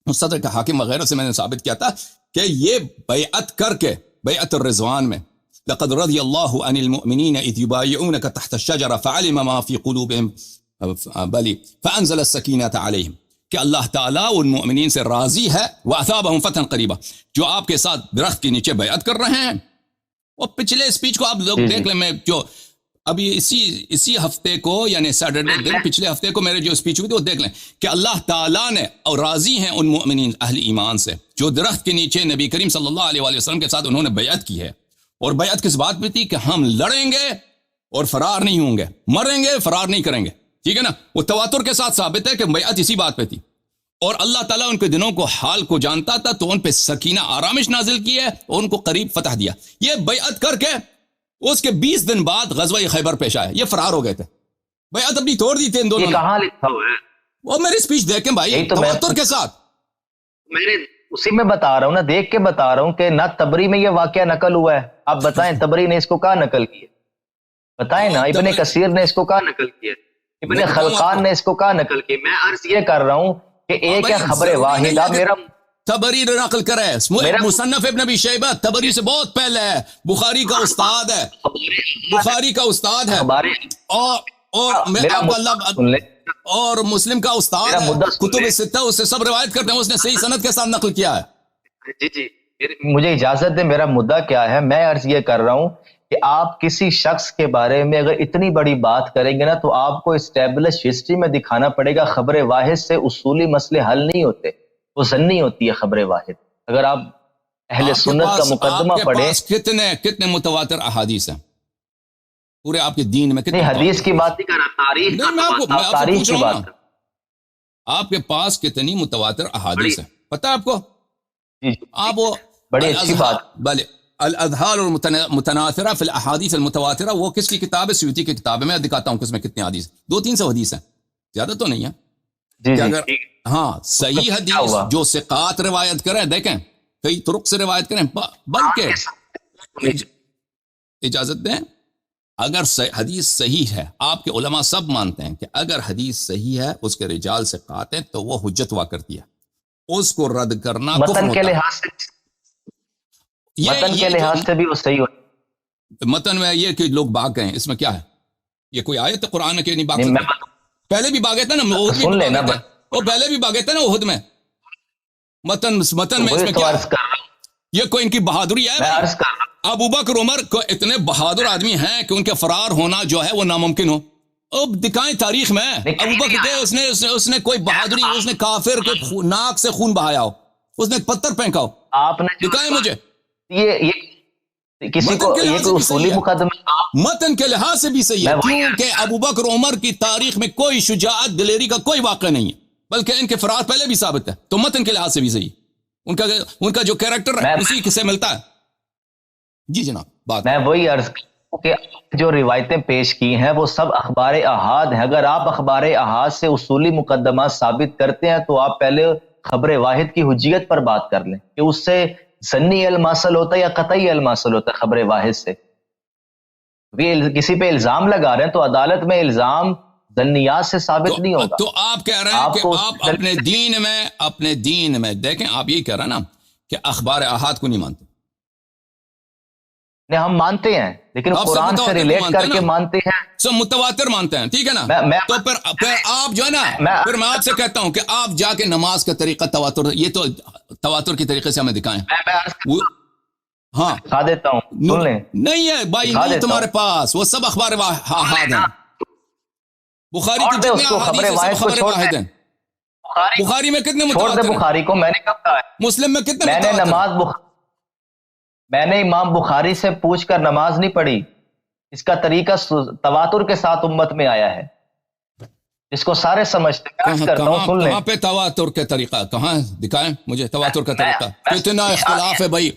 مستدرک حاکم وغیرہ سے میں نے ثابت کیا تھا کہ یہ بیعت کر کے, بیعت الرضوان میں, لقد رضی اللہ عن المؤمنین اذ یبایعونک تحت الشجرہ فعلم ما فی قلوبہم فانزل السکینۃ علیہم, کہ اللہ تعالیٰ ان مؤمنین سے راضی ہے, واثابہم فتحا قریبا, جو آپ کے ساتھ درخت کے نیچے بیعت کر رہے ہیں. اور پچھلے اسپیچ کو آپ لوگ دیکھ لیں, میں جو ابھی اسی ہفتے کو, یعنی سیٹرڈے دن پچھلے ہفتے کو میرے جو اسپیچ ہوئی تھی وہ دیکھ لیں کہ اللہ تعالیٰ نے اور راضی ہیں ان مؤمنین اہل ایمان سے جو درخت کے نیچے نبی کریم صلی اللہ علیہ وآلہ وسلم کے ساتھ انہوں نے بیعت کی ہے. اور بیعت کس بات پہ تھی؟ کہ ہم لڑیں گے اور فرار نہیں ہوں گے, مریں گے فرار نہیں کریں گے. ٹھیک ہے نا, وہ تواتر کے ساتھ ثابت ہے کہ بیعت اسی بات پہ تھی. اور اللہ تعالیٰ ان کے دنوں کو حال کو جانتا تھا, تو ان پہ سکینہ آرامش نازل کی ہے اور ان کو قریب فتح دیا. یہ بیعت کر کے اس کے 20 دن بعد غزوہ خیبر پیش آیا, یہ فرار ہو گئے تھے, بیعت اپنی توڑ دی تھی ان دونوں نے. کہاں لکھا ہوا ہے وہ میری اسپیچ دیکھیں بھائی, تواتر کے ساتھ. میں اسی میں بتا رہا ہوں نا, دیکھ کے بتا رہا ہوں کہ نہ تبری میں یہ واقعہ نقل ہوا ہے. آپ بتائیں تبری نے اس کو کہاں نقل کیا, بتائیں نا. ابن کثیر نے اس کو کہاں نقل کیا, ابن خلقان نے اس کو کہاں نقل کیا. میں عرض یہ کر رہا ہوں کہ ایک ہے خبر واحدہ. میرا تبری نقل کرے مصنف ابن ابی شیبہ تبری سے بہت پہلے ہے, بخاری کا استاد ہے, بخاری کا استاد ہے, اور مسلم کا استاد ہے, کتب ستہ اس سے سب روایت کرتے ہیں, اس نے صحیح سند کے ساتھ نقل کیا ہے. جی مجھے اجازت دے, میرا مدعا کیا ہے, میں عرض یہ کر رہا ہوں کہ آپ کسی شخص کے بارے میں اگر اتنی بڑی بات کریں گے نا تو آپ کو اسٹیبلش ہسٹری میں دکھانا پڑے گا. خبر واحد سے اصولی مسئلے حل نہیں ہوتے, وہ ظنی ہوتی ہے خبر واحد. اگر آپ اہل سنت کا مقدمہ پڑھیں, کتنے متواتر احادیث ہیں پورے آپ کے دین میں؟ کتنے حدیث کی بات نہیں کر رہا, تاریخ کی بات. آپ کے پاس کتنی متواتر احادیث ہیں پتہ آپ کو؟ آپ وہ بڑی اچھی بات. بھلے الاذہار المتناثرہ فی الاحادیث المتواترہ, وہ کس کی کتاب ہے؟ سیوطی کی کتاب ہے. میں دکھاتا ہوں کہ اس میں کتنے حدیث, 200-300 حدیث ہیں, زیادہ تو نہیں ہے. جی اگر ہاں صحیح حدیث جو ثقات روایت کریں, دیکھیں کئی طرق سے روایت کریں, بلکہ اجازت دیں اگر حدیث صحیح ہے, آپ کے علماء سب مانتے ہیں کہ اگر حدیث صحیح ہے, اس کے رجال ثقات ہیں, تو وہ حجت ہوا کرتی ہے. اس کو رد کرنا متن کے لحاظ سے, متن کے لحاظ سے بھی وہ صحیح ہوتا. متن میں یہ کہ لوگ بھاگ گئے, اس میں کیا ہے؟ یہ کوئی آیت قرآن کے نہیں بھاگ سکتے. پہلے بھی بھاگے تھے نا, سن لینا, وہ پہلے بھی بھاگے تھے نا احد میں. متن میں اس میں کیا ہے؟ یہ کوئی ان کی بہادری ہے. ابو بکر عمر کو اتنے بہادر آدمی ہیں کہ ان کے فرار ہونا جو ہے وہ ناممکن ہو. اب دکھائیں تاریخ میں ابو بکر کے اس نے کوئی بہادری, اس نے کافر کے ناک سے خون بہایا ہو, اس نے پتھر پھینکا ہو, آپ نے دکھائیں مجھے. یہ کسی کو یہ کوئی اصولی مقدمہ متن کے لحاظ سے بھی صحیح ہے, کیونکہ ابو بکر عمر کی تاریخ میں کوئی شجاعت دلیری کا کوئی واقعہ نہیں ہے, بلکہ ان کے فرار پہلے بھی ثابت ہے. تو متن کے لحاظ سے بھی صحیح, ان کا جو کیریکٹر ہے اسی سے ملتا ہے. جی جناب, بات میں وہی عرض کہ جو روایتیں پیش کی ہیں وہ سب اخبار احاد ہیں. اگر آپ اخبار احاد سے اصولی مقدمات ثابت کرتے ہیں تو آپ پہلے خبر واحد کی حجیت پر بات کر لیں کہ اس سے ظنی علم حاصل ہوتا ہے یا قطعی علم حاصل ہوتا ہے خبر واحد سے. کسی پہ الزام لگا رہے ہیں تو عدالت میں الزام ظنیات سے ثابت نہیں ہوگا. تو آپ کہہ رہے ہیں کہ آپ اپنے دین میں دیکھیں, آپ یہی کہہ رہے ہیں نا کہ اخبار احاد کو نہیں مانتے. ہم مانتے ہیں, لیکن قرآن سے ریلیٹ کر کے مانتے ہیں, سب متواتر مانتے ہیں, ٹھیک ہے نا. تو پھر آپ جو ہے نا, پھر میں آپ سے کہتا ہوں کہ آپ جا کے نماز کا طریقہ تواتر, یہ تو تواتر کی طریقے سے ہمیں دکھائیں. ہاں دکھا دیتا ہوں, سن لیں. نہیں ہے بھائی, نہیں تمہارے پاس, وہ سب اخبار احاد ہیں. بخاری کی جتنے احادیث ہیں سب خبر واحد ہیں. بخاری میں کتنے متواتر ہیں؟ بخاری کو میں نے کب کہا ہے؟ مسلم میں کتنے متواتر ہیں؟ میں نے امام بخاری سے پوچھ کر نماز نہیں پڑھی. اس کا طریقہ تواتر کے ساتھ امت میں آیا ہے, اس کو سارے سمجھتے ہیں. کہاں پہ تواتر کے طریقہ, کہاں دکھائیں مجھے تواتر کا طریقہ. کتنا اختلاف ہے بھائی.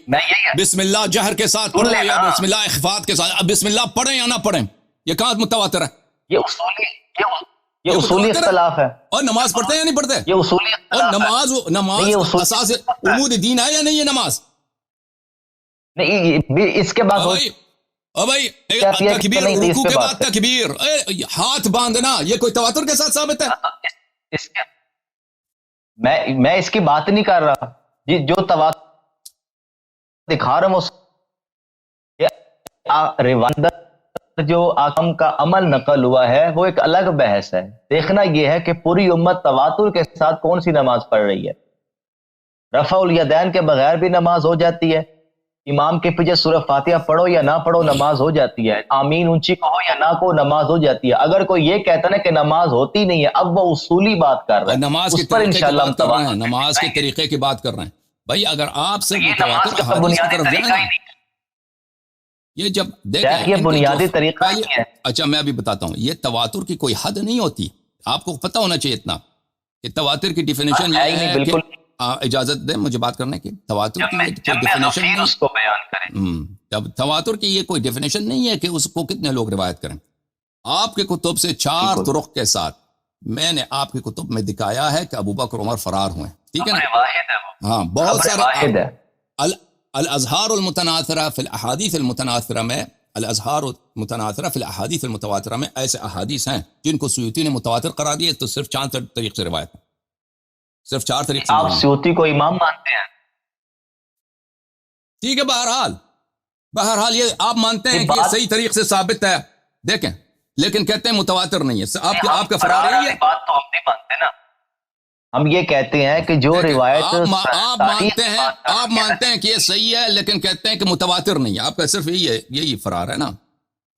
بسم اللہ جہر کے ساتھ پڑھیں یا بسم اللہ اخفات کے ساتھ, اب بسم اللہ پڑھیں یا نہ پڑھیں, یہ کہاں متواتر ہے؟ یہ اصولی اختلاف ہے. اور نماز پڑھتے ہیں یا نہیں پڑھتے؟ یہ اصولی اور نماز اساس عمود دین ہے یا نہیں یہ نماز؟ نہیں, اس کے بعد بھائی تکبیر, رکوع کے بعد تکبیر, ہاتھ باندھنا, یہ کوئی تواتر کے ساتھ ثابت ہے؟ میں اس کی بات نہیں کر رہا جی, جو تواتر دکھا رہا ہوں روایت جو آکم کا عمل نقل ہوا ہے وہ ایک الگ بحث ہے. دیکھنا یہ ہے کہ پوری امت تواتر کے ساتھ کون سی نماز پڑھ رہی ہے. رفع الیدین کے بغیر بھی نماز ہو جاتی ہے, امام کے پیچھے سورہ فاتحہ پڑھو یا نہ پڑھو نماز ہو جاتی ہے, آمین اونچی کہو یا نہ کہو نماز ہو جاتی ہے. اگر کوئی یہ کہتا ہے کہ نماز ہوتی نہیں ہے, اب وہ اصولی بات کر رہا ہے, نماز کے طریقے کی بات کر رہے ہیں, نماز کے طریقے کی بات کر رہے ہیں. بھائی اگر آپ سے متواتر احادیث کی طرف جائیں نا, یہ جب دیکھیں یہ بنیادی طریقہ ہے. اچھا میں ابھی بتاتا ہوں, یہ تواتر کی کوئی حد نہیں ہوتی, آپ کو پتہ ہونا چاہیے اتنا کہ تواتر کی ڈیفینیشن یہ ہے کہ اجازت دیں مجھے بات کرنے کی. تواتر کی کوئی ڈیفینیشن نہیں, اس کو بیان کریں. تواتر کی یہ کوئی ڈیفینیشن نہیں ہے کہ اس کو کتنے لوگ روایت کریں. آپ کے کتب سے 4 طرق کے ساتھ میں نے آپ کے کتب میں دکھایا ہے کہ ابو بکر عمر فرار ہوئے, ٹھیک ہے نا. ہاں بہت سارے الاظہار المتناثرہ فی الاحادیث المتناثرہ میں, الاظہار المتناثرہ فی الاحادیث المتواترہ میں ایسے احادیث ہیں جن کو سیوطی نے متواتر قرار دیا, تو صرف 4 طریق سے روایت. صرف 4 طریقے آپ سیوطی کو امام مانتے ہیں؟ ٹھیک ہے، بہرحال یہ آپ مانتے ہیں کہ یہ صحیح طریق سے ثابت ہے، دیکھیں، لیکن کہتے ہیں متواتر نہیں ہے. آپ کا فرار یہی ہے. بات تو ہم نہیں مانتے نا، ہم یہ کہتے ہیں کہ جو روایت آپ مانتے ہیں کہ یہ صحیح ہے، لیکن کہتے ہیں کہ متواتر نہیں ہے. آپ کا صرف یہی فرار ہے نا،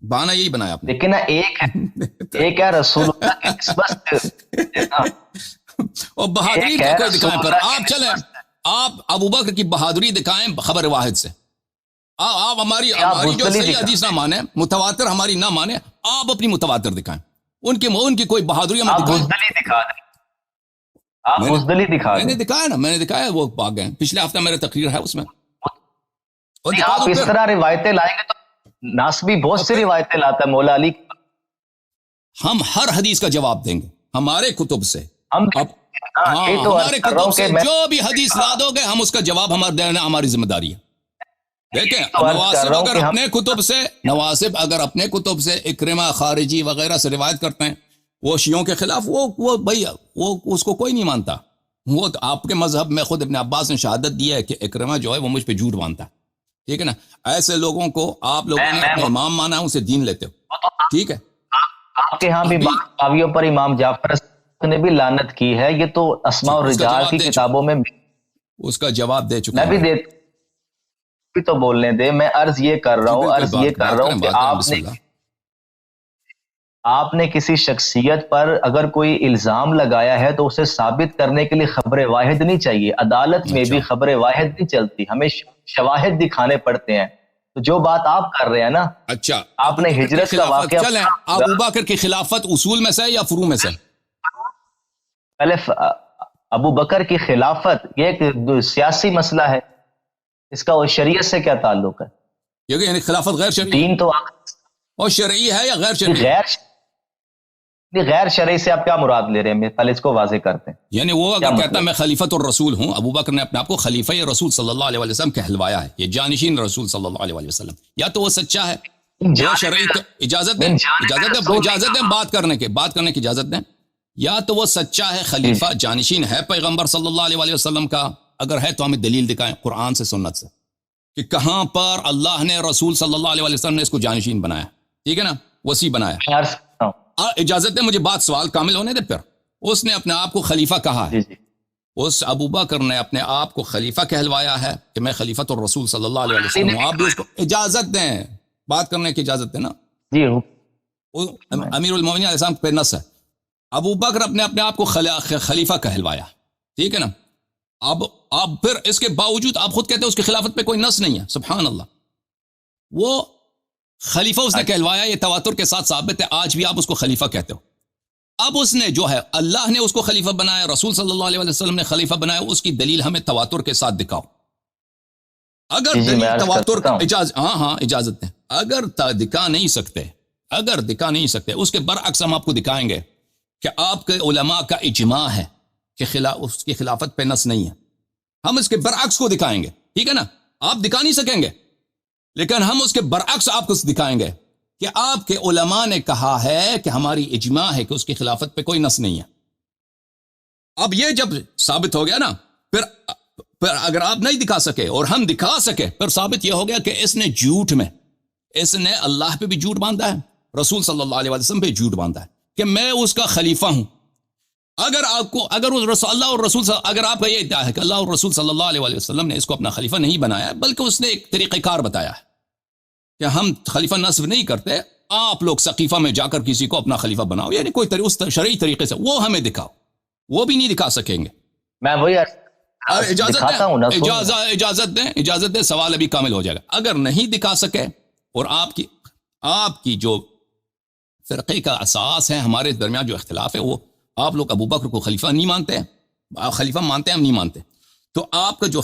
بہانہ یہی بنایا آپ نے. لیکن ایک ہے رسول اللہ کی نسبت اور بہادری کا کوئی دکھائیں پر آپ چلیں، آپ ابوبکر کی بہادری دکھائیں خبر واحد سے. آپ ہماری جو صحیح حدیث نہ مانے، متواتر ہماری نہ مانے، آپ اپنی متواتر دکھائیں. ان کی کوئی بہادری ہمیں دکھائیں. میں نے دکھایا نا، میں نے دکھایا، وہ پا گئے. پچھلے ہفتہ میرا تقریر ہے اس میں. آپ اس طرح روایتیں لائیں گے تو ناسبی بہت سی روایتیں لاتا ہے مولا علی. ہم ہر حدیث کا جواب دیں گے ہمارے کتب سے. ہمارے کتب سے جو بھی حدیث لا دو گے ہم اس کا جواب دینا ہماری ذمہ داری ہے. دیکھیں، نواسب اگر اپنے کتب سے اکرمہ، خارجی وغیرہ سے روایت کرتے ہیں وہ شیعوں کے خلاف، وہ بھائی وہ اس کو کوئی نہیں مانتا. وہ تو آپ کے مذہب میں خود ابن عباس نے شہادت دی ہے کہ اکرمہ جو ہے وہ مجھ پہ جھوٹ مانتا ہے. ٹھیک ہے نا. ایسے لوگوں کو آپ لوگوں نے اپنے امام مانا، ان سے دین لیتے ہو. ٹھیک ہے. آپ کے ہاں بھی راویوں پر امام جعفر نے بھی لعنت کی ہے. یہ تو اسماء الرجال کی کتابوں میں اس کا جواب دے چکا. میں بھی تو بولنے دے. میں عرض یہ کر رہا ہوں کہ آپ نے کسی شخصیت پر اگر کوئی الزام لگایا ہے تو اسے ثابت کرنے کے لیے خبر واحد نہیں چاہیے. عدالت میں بھی خبر واحد نہیں چلتی، ہمیں شواہد دکھانے پڑتے ہیں. تو جو بات آپ کر رہے ہیں نا، اچھا آپ نے ہجرت کا واقعہ، چلیں، ابوبکر کی خلافت اصول میں سے یا فروع میں سے؟ پہلے ابو بکر کی خلافت یہ ایک سیاسی مسئلہ ہے، اس کا وہ شریعت سے کیا تعلق ہے؟ یعنی خلافت غیر شرعی دین تو اور شرعی ہے یا غیر شرعی؟ غیر شرعی سے آپ کیا مراد لے رہے ہیں؟ پہلے اس کو واضح کرتے ہیں. یعنی وہ اگر کہتا ہے میں خلیفۃ الرسول ہوں، ابو بکر نے اپنے آپ کو خلیفہ رسول صلی اللہ علیہ وسلم کہلوایا ہے، یہ جانشین رسول صلی اللہ علیہ وسلم، یا تو وہ سچا ہے یا شرعی. تو اجازت دیں بات کرنے کی اجازت دیں. یا تو وہ سچا ہے، خلیفہ جانشین ہے پیغمبر صلی اللہ علیہ وسلم کا، اگر ہے تو ہمیں دلیل دکھائیں قرآن سے سنت سے کہ کہاں پر اللہ نے رسول صلی اللہ علیہ وسلم نے اس کو جانشین بنایا. ٹھیک ہے نا، وسیع بنایا. اجازت دیں مجھے بات سوال کامل ہونے دے. پھر اس نے اپنے آپ کو خلیفہ کہا ہے، اس ابو بکر نے اپنے آپ کو خلیفہ کہلوایا ہے کہ میں خلیفۃ الرسول صلی اللہ علیہ وسلم ہوں. آپ بھی اس کو اجازت دیں، بات کرنے کی اجازت دیں نا. جی امیر المومنین علیہ السلام پہ نص ہے، ابو بکر اپنے آپ کو خلیفہ کہلوایا. ٹھیک ہے نا. اب پھر اس کے باوجود آپ خود کہتے ہیں اس کی خلافت پہ کوئی نص نہیں ہے. سبحان اللہ. وہ خلیفہ اس نے کہلوایا، یہ تواتر کے ساتھ ثابت ہے. آج بھی آپ اس کو خلیفہ کہتے ہو. اب اس نے جو ہے اللہ نے اس کو خلیفہ بنایا، رسول صلی اللہ علیہ وسلم نے خلیفہ بنایا، اس کی دلیل ہمیں تواتر کے ساتھ دکھاؤ. اگر دلیل تواتر کا اجازت دیں. اگر دکھا نہیں سکتے اس کے برعکس ہم آپ کو دکھائیں گے کہ آپ کے علماء کا اجماع ہے کہ اس کی خلافت پہ نص نہیں ہے. ہم اس کے برعکس کو دکھائیں گے. ٹھیک ہے نا. آپ دکھا نہیں سکیں گے لیکن ہم اس کے برعکس آپ کو دکھائیں گے کہ آپ کے علماء نے کہا ہے کہ ہماری اجماع ہے کہ اس کی خلافت پہ کوئی نص نہیں ہے. اب یہ جب ثابت ہو گیا نا، پھر اگر آپ نہیں دکھا سکے اور ہم دکھا سکے، پھر ثابت یہ ہو گیا کہ اس نے جھوٹ میں، اس نے اللہ پہ بھی جھوٹ باندھا ہے، رسول صلی اللہ علیہ وسلم پہ جھوٹ باندھا ہے کہ میں اس کا خلیفہ ہوں. اگر آپ کا یہ ادعا ہے کہ اللہ اور رسول صلی اللہ علیہ وسلم نے اس کو اپنا خلیفہ نہیں بنایا بلکہ اس نے ایک طریقہ کار بتایا ہے کہ ہم خلیفہ نصب نہیں کرتے، آپ لوگ سقیفہ میں جا کر کسی کو اپنا خلیفہ بناؤ، یعنی کوئی اس شرعی طریقے سے وہ ہمیں دکھاؤ. وہ بھی نہیں دکھا سکیں گے. میں وہی اجازت دیں سوال ابھی کامل ہو جائے گا. اگر نہیں دکھا سکے اور آپ کی جو فرقے کا اساس ہے، ہمارے درمیان جو اختلاف ہے، وہ آپ لوگ ابو بکر کو خلیفہ نہیں مانتے، خلیفہ مانتے ہیں، ہم نہیں مانتے، تو آپ کا جو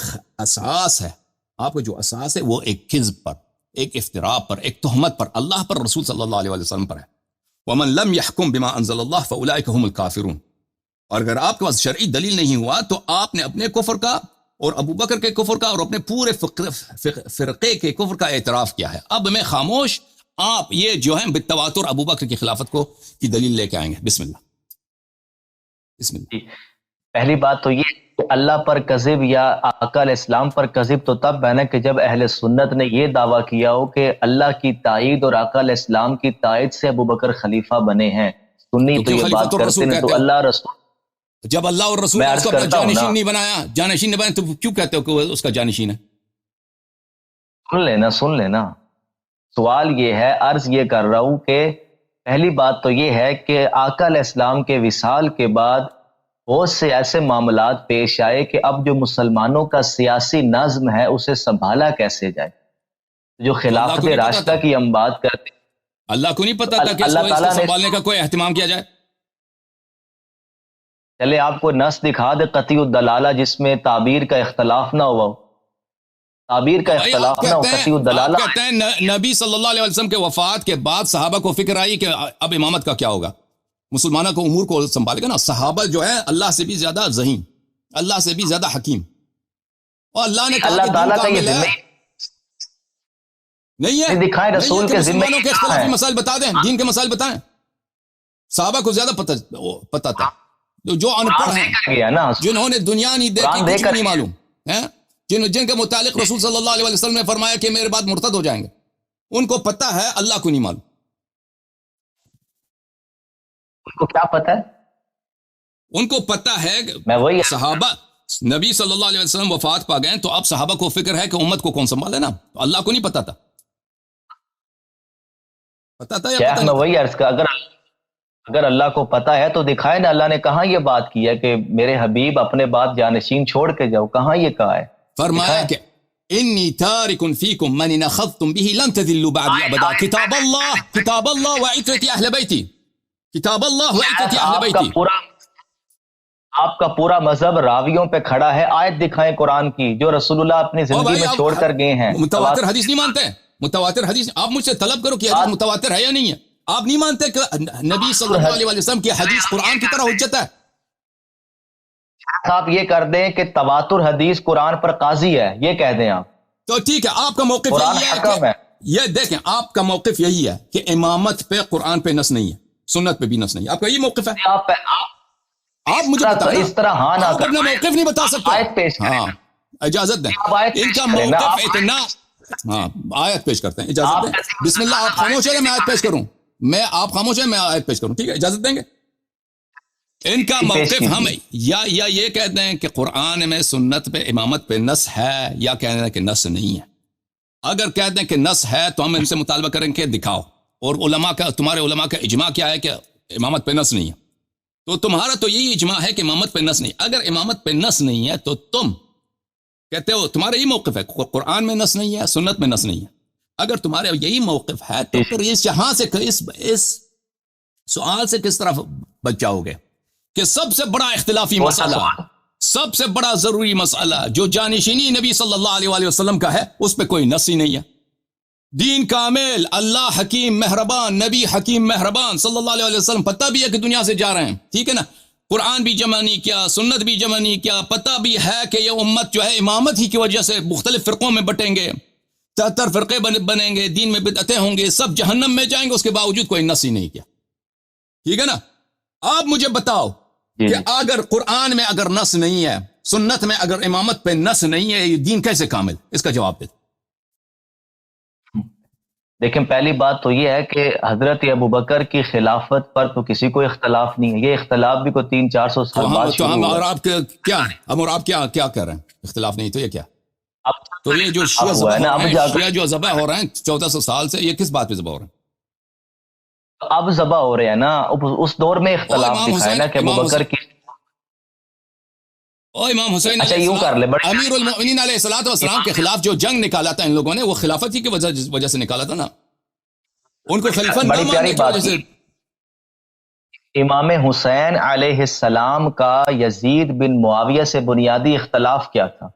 اساس ہے وہ ایک کذب پر، ایک افتراء پر، ایک تہمت پر، اللہ پر، رسول صلی اللہ علیہ وسلم پر ہے. وَمَن لَمْ يَحْكُمْ بِمَا أَنزَلَ اللَّهُ فَأُولَٰئِكَ هُمُ الْكَافِرُونَ. اور اگر آپ کے پاس شرعی دلیل نہیں ہوا تو آپ نے اپنے کفر کا اور ابو بکر کے کفر کا اور اپنے پورے فرقے کے کفر کا اعتراف کیا ہے. اب میں خاموش، آپ یہ جو ہے بالتواتر ابو بکر کی خلافت کی دلیل لے کے آئیں گے. بسم اللہ. پہلی بات تو یہ کہ اللہ پر کذب یا آقا علیہ السلام پر کذب تو تب ہے نا کہ جب اہل سنت نے یہ دعویٰ کیا ہو کہ اللہ کی تائید اور آقا علیہ السلام کی تائید سے ابو بکر خلیفہ بنے ہیں. سنی تو یہ بات کرتے ہیں تو اللہ رسول جب اللہ اور رسول نے اس کو اپنا جانشین نہیں بنایا، جانشین نہیں بنایا، تو کیوں کہتے ہو کہ وہ اس کا جانشین ہے؟ سن لینا. سوال یہ ہے، عرض یہ کر رہا ہوں کہ پہلی بات تو یہ ہے کہ آقا علیہ السلام کے وصال کے بعد بہت سے ایسے معاملات پیش آئے کہ اب جو مسلمانوں کا سیاسی نظم ہے اسے سنبھالا کیسے جائے. جو خلافت راشدہ کی ہم بات کرتے ہیں، اللہ کو نہیں پتا تھا کہ اس کو سنبھالنے کا کوئی اہتمام کیا جائے. چلے آپ کو نص دکھا دے قطعی الدلالہ جس میں تعبیر کا اختلاف نہ ہوا. تعبیر کا اختلاف نہ ہو، قطعی الدلالہ. کہتے ہیں نبی صلی اللہ علیہ وسلم کے وفات کے بعد صحابہ کو فکر آئی کہ اب امامت کا کیا ہوگا، مسلمانوں کو امور کو سنبھالے گا نا. صحابہ جو ہے اللہ سے بھی زیادہ ذہین، اللہ سے بھی زیادہ حکیم، اور اللہ نے کہا اللہ تعالیٰ کا یہ ذمہ نہیں ہے دکھائے رسول کے ذمہ مسلمانوں کے اختلافی مسائل بتا دیں، دین کے مسائل بتائیں. صحابہ کو زیادہ پتہ تھا. جو ان پڑھ ہیں، جنہوں نے دنیا نہیں دیکھی، کچھ بھی نہیں معلوم ہے، جن کے متعلق رسول صلی اللہ علیہ وسلم نے فرمایا کہ میرے بعد مرتد ہو جائیں گے، ان کو پتہ ہے، اللہ کو نہیں معلوم. ان کو کیا پتہ ہے؟ ان کو پتہ ہے کہ صحابہ نبی صلی اللہ علیہ وسلم وفات پا گئے تو اب صحابہ کو فکر ہے کہ امت کو کون سنبھالے نا. اللہ کو نہیں پتہ تھا. پتہ تھا یا پتہ نہیں؟ میں وہی عرض کا، اگر اللہ کو پتہ ہے تو دکھائے نا. اللہ نے کہاں یہ بات کی ہے کہ میرے حبیب اپنے بعد جانشین چھوڑ کے جاؤ؟ کہاں یہ کہا ہے؟ فرمایا کہ انی تارک فیکم من اخذتم به لن تذلوا بعد ابدا. کتاب اللہ وعترت اہل بیتی، کتاب اللہ وعترت اہل بیتی. آپ کا پورا مذہب راویوں پہ کھڑا ہے. آیت دکھائیں قرآن کی جو رسول اللہ اپنی زندگی میں چھوڑ کر گئے ہیں. متواتر حدیث نہیں مانتے؟ متواتر حدیث آپ مجھ سے طلب کرو کہ حدیث متواتر ہے یا نہیں ہے. آپ نہیں مانتے کہ نبی صلی اللہ علیہ وسلم کی حدیث قرآن کی طرح حجت ہے؟ آپ یہ کر دیں کہ تواتر حدیث قرآن پر قاضی ہے، یہ کہہ دیں آپ تو ٹھیک ہے. آپ کا موقف یہی ہے کہ یہ دیکھیں، آپ کا موقف یہی ہے کہ امامت پہ قرآن پہ نص نہیں ہے، سنت پہ بھی نص نہیں ہے. آپ کا یہ موقف ہے. آپ مجھے بتائیں، اس طرح ہاں نہ آپ اپنا موقف نہیں بتا سکتے. آیت پیش کریں. ہاں اجازت دیں. ان کا موقف اتنا، ہاں آیت پیش کرتے ہیں، اجازت دیں. بسم اللہ. آپ خاموش ہیں، میں آیت پیش کروں. آپ خاموش ہیں، میں آیت پیش کروں. ٹھیک ہے، اجازت دیں گے؟ ان کا موقف ہم یا یہ کہتے ہیں کہ قرآن میں سنت پہ امامت پہ نص ہے، یا کہتے ہیں کہ نص نہیں ہے. اگر کہتے ہیں کہ نص ہے تو ہم ان سے مطالبہ کریں کہ دکھاؤ. اور علماء کا، تمہارے علماء کا اجماع کیا ہے کہ امامت پہ نص نہیں ہے. تو تمہارا تو یہی اجماع ہے کہ امامت پہ نص نہیں. اگر امامت پہ نص نہیں ہے تو تم کہتے ہو تمہارا یہی موقف ہے قرآن میں نص نہیں ہے، سنت میں نص نہیں ہے. اگر تمہارے یہی موقف ہے تو پھر یہاں سے اس سوال سے کس طرح بچ جاؤ گے کہ سب سے بڑا اختلافی مسئلہ، سب سے بڑا ضروری مسئلہ جو جانشینی نبی صلی اللہ علیہ وسلم کا ہے، اس پہ کوئی نص ہی نہیں ہے. دین کامل، اللہ حکیم مہربان، نبی حکیم مہربان صلی اللہ علیہ وسلم پتہ بھی ہے کہ دنیا سے جا رہے ہیں، ٹھیک ہے نا. قرآن بھی جمع نہیں کیا، سنت بھی جمع نہیں کیا، پتہ بھی ہے کہ یہ امت جو ہے امامت ہی کی وجہ سے مختلف فرقوں میں بٹیں گے، 73 فرقے بنیں گے، دین میں بدعتیں ہوں گے، سب جہنم میں جائیں گے. اس کے باوجود کوئی نص ہی نہیں کیا. ٹھیک ہے نا. آپ مجھے بتاؤ کہ اگر قرآن میں اگر نص نہیں ہے، سنت میں اگر امامت پہ نص نہیں ہے، یہ دین کیسے کامل؟ اس کا جواب دے. لیکن پہلی بات تو یہ ہے کہ حضرت ابو بکر کی خلافت پر تو کسی کو اختلاف نہیں ہے. یہ اختلاف بھی کوئی 300-400 سال بعد شروع ہوا. اور آپ کیا کہہ رہے ہیں اختلاف نہیں تو یہ کیا؟ تو یہ جو شیعہ جو ذبح ہو رہے ہیں 1400 سال سے، یہ کس بات پہ ذبح ہو رہے ہیں؟ اب ذبح ہو رہے ہیں نا. اس دور میں اختلاف دکھائے نا کہ ابو بکر کی امام حسین امیر المؤمنین علیہ الصلوۃ والسلام کے خلاف جو جنگ نکالا تھا ان لوگوں نے، وہ خلافت ہی کی وجہ سے نکالا تھا نا. ان کو خلیفہ نہ ماننے کی وجہ سے. امام حسین علیہ السلام کا یزید بن معاویہ سے بنیادی اختلاف کیا تھا؟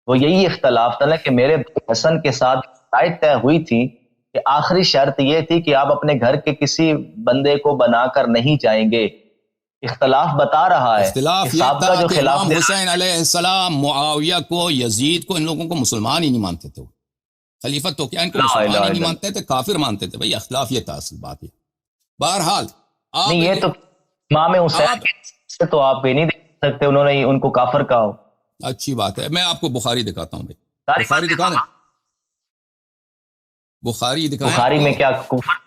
وہ یہی اختلاف تھا نا کہ میرے حسن کے ساتھ شرائط طے ہوئی تھی کہ آخری شرط یہ تھی کہ آپ اپنے گھر کے کسی بندے کو بنا کر نہیں جائیں گے. اختلاف بتا رہا ہے اختلاف یہ تھا کہ امام حسین علیہ السلام معاویہ کو، یزید کو، ان لوگوں کو مسلمان ہی نہیں مانتے تھے. خلیفت تو کیا ان کو مسلمان ہی نہیں مانتے تھے، کافر مانتے تھے. بھائی اختلاف یہ تھا، اصل بات یہ. بہرحال یہ تو امام حسین تو آپ بھی نہیں سکتے انہوں نے ان کو کافر کہا ہو. اچھی بات ہے، میں آپ کو بخاری دکھاتا ہوں بھائی. ساری بخاری باتیں دکھا دیں، بخاری دکھائیں. بخاری میں کیا کفر؟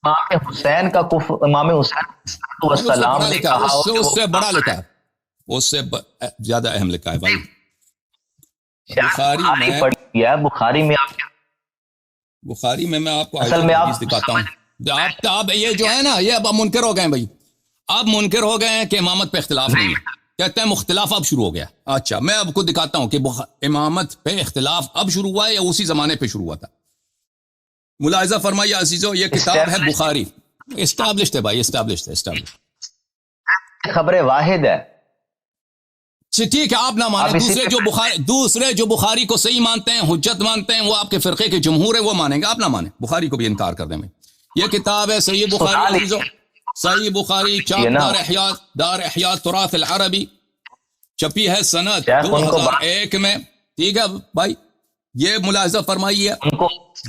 امام حسین کا کفر، امام حسین والسلام نے کہا ہو کہ اس سے بڑا لکھا ہے، اس سے زیادہ اہم لکھا ہے بھائی. بخاری میں پڑھی ہے، بخاری میں آپ بخاری میں آپ کو اصل میں حدیث دکھاتا ہوں. آپ یہ جو ہے نا، یہ اب منکر ہو گئے ہیں بھائی، اب منکر ہو گئے ہیں کہ امامت پہ اختلاف نہیں ہے. کہتے ہیں مختلاف اب شروع ہو گیا. اچھا میں اب کو دکھاتا ہوں کہ امامت پہ اختلاف اب شروع ہوا ہے یا اسی زمانے پہ شروع ہوا تھا. ملاحظہ فرمائیے عزیزو، یہ کتاب ہے بخاری، اسٹیبلشڈ ہے بھائی، اسٹیبلشڈ ہے، اسٹیبلشڈ. خبر واحد ہے. ٹھیک ہے، آپ نہ مانیں. دوسرے جو بخاری کو صحیح مانتے ہیں، حجت مانتے ہیں، وہ آپ کے فرقے کے جمہور ہیں، وہ مانیں گے. آپ نہ مانیں، بخاری کو بھی انکار کر دیں. میں یہ کتاب ہے صحیح بخاری عزیزو، صحیح بخاری، چاپ دار احیاء تراث العربی، چھپی ہے سنت 2001 میں. ٹھیک ہے بھائی، یہ ملاحظہ فرمائیے،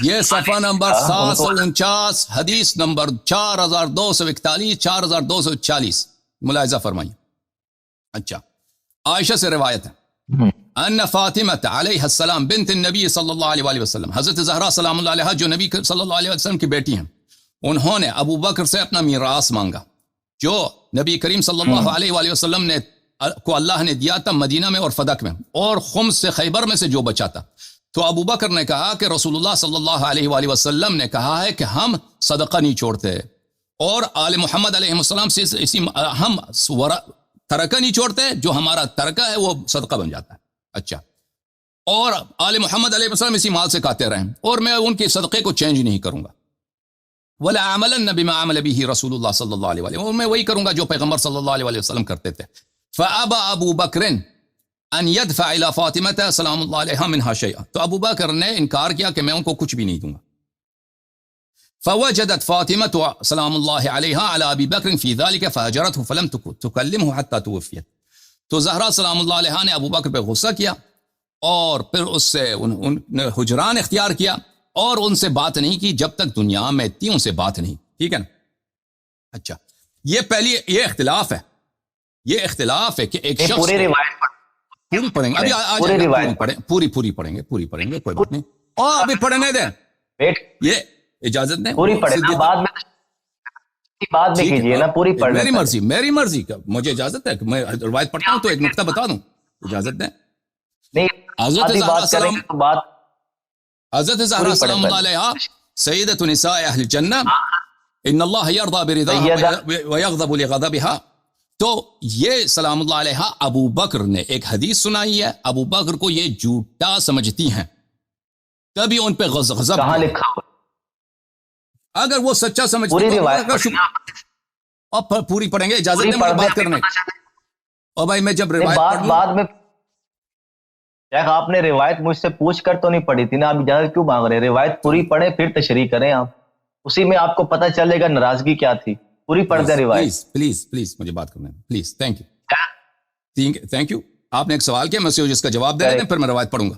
یہ صفحہ نمبر 749، حدیث نمبر 4241 4240، ملاحظہ فرمائیے. اچھا، عائشہ سے روایت ہے ان فاطمہ علیہ السلام بنت النبی صلی اللہ علیہ وآلہ وسلم، حضرت زہرا سلام اللہ علیہ جو نبی صلی اللہ علیہ وسلم کی بیٹی ہیں، انہوں نے ابو بکر سے اپنا میراث مانگا جو نبی کریم صلی اللہ علیہ وآلہ وسلم نے کو اللہ نے دیا تھا مدینہ میں اور فدق میں، اور خمس سے خیبر میں سے جو بچا تھا. تو ابو بکر نے کہا کہ رسول اللہ صلی اللہ علیہ وآلہ وسلم نے کہا ہے کہ ہم صدقہ نہیں چھوڑتے، اور آل محمد علیہ السلام سے ہم ترکہ نہیں چھوڑتے، جو ہمارا ترکہ ہے وہ صدقہ بن جاتا ہے. اچھا، اور آل محمد علیہ السلام اسی مال سے کھاتے رہیں، اور میں ان کے صدقے کو چینج نہیں کروں گا. وَلَا عَمَلَنَّ بِمَا عَمَلَ بِهِ رسول اللہ صلی اللہ علیہ وسلم، اور میں وہی کروں گا جو پیغمبر صلی اللہ علیہ وسلم کرتے تھے. فَأَبَى أَبُو بَكْرٍ أَنْ يَدْفَعَ إِلَى فَاطِمَةَ سلام اللہ علیہا مِنْهَا شَيْئًا، تو ابو بکر نے انکار کیا کہ میں ان کو کچھ بھی نہیں دوں گا. فوجدت فاطمة سلام الله عليها على أبي بكر في ذلك فهجرته فلم تكلمه حتى توفيت. تو زہرا سلام اللہ علیہ نے ابو بکر پہ غصہ کیا اور پھر اس سے ان نے ہجران اختیار کیا اور ان سے بات نہیں کی جب تک دنیا میں تھی، ان سے بات نہیں. ٹھیک ہے نا. اچھا، یہ پہلی یہ اختلاف ہے، یہ اختلاف ہے کہ ایک شخص پوری روایت پوری پڑھیں گے ابھی، آج پوری پڑھیں گے کوئی بات نہیں. اور ابھی پڑھنے دیں، یہ اجازت دیں، پوری پڑھیں بعد میں کیجئے نا، پوری پڑھ. میری مرضی کا، مجھے اجازت ہے کہ میں روایت پڑھتا ہوں تو ایک نقطہ بتا دوں، اجازت دیں. حضرت زہرا سلام اللہ علیہا سیدۃ نساء اہل الجنہ، ان اللہ یرضی برضاها ویغضب لغضبها. تو یہ سلام اللہ علیہا ابو بکر نے ایک حدیث سنائی ہے، ابو بکر کو یہ جھوٹا سمجھتی ہیں، تبھی ان پہ غضب. کہاں لکھا ہوا؟ اگر وہ سچا سمجھتے پوری روایت اور پوری پڑھیں گے، اجازت دیں مجھے بات کرنے. اور بھائی میں جب روایت بعد میں شیخ آپ نے روایت مجھ سے پوچھ کر تو نہیں پڑھی تھی نا، آپ اجازت کیوں مانگ رہے ہیں؟ روایت پوری پڑھیں پھر تشریح کریں، آپ اسی میں آپ کو پتہ چلے گا ناراضگی کیا تھی. پوری پڑھ دیں روایت. پلیز مجھے بات کرنے پلیز. Thank you. آپ نے ایک سوال کیا، میں اس کا جواب دے دیں، پھر میں روایت پڑھوں گا.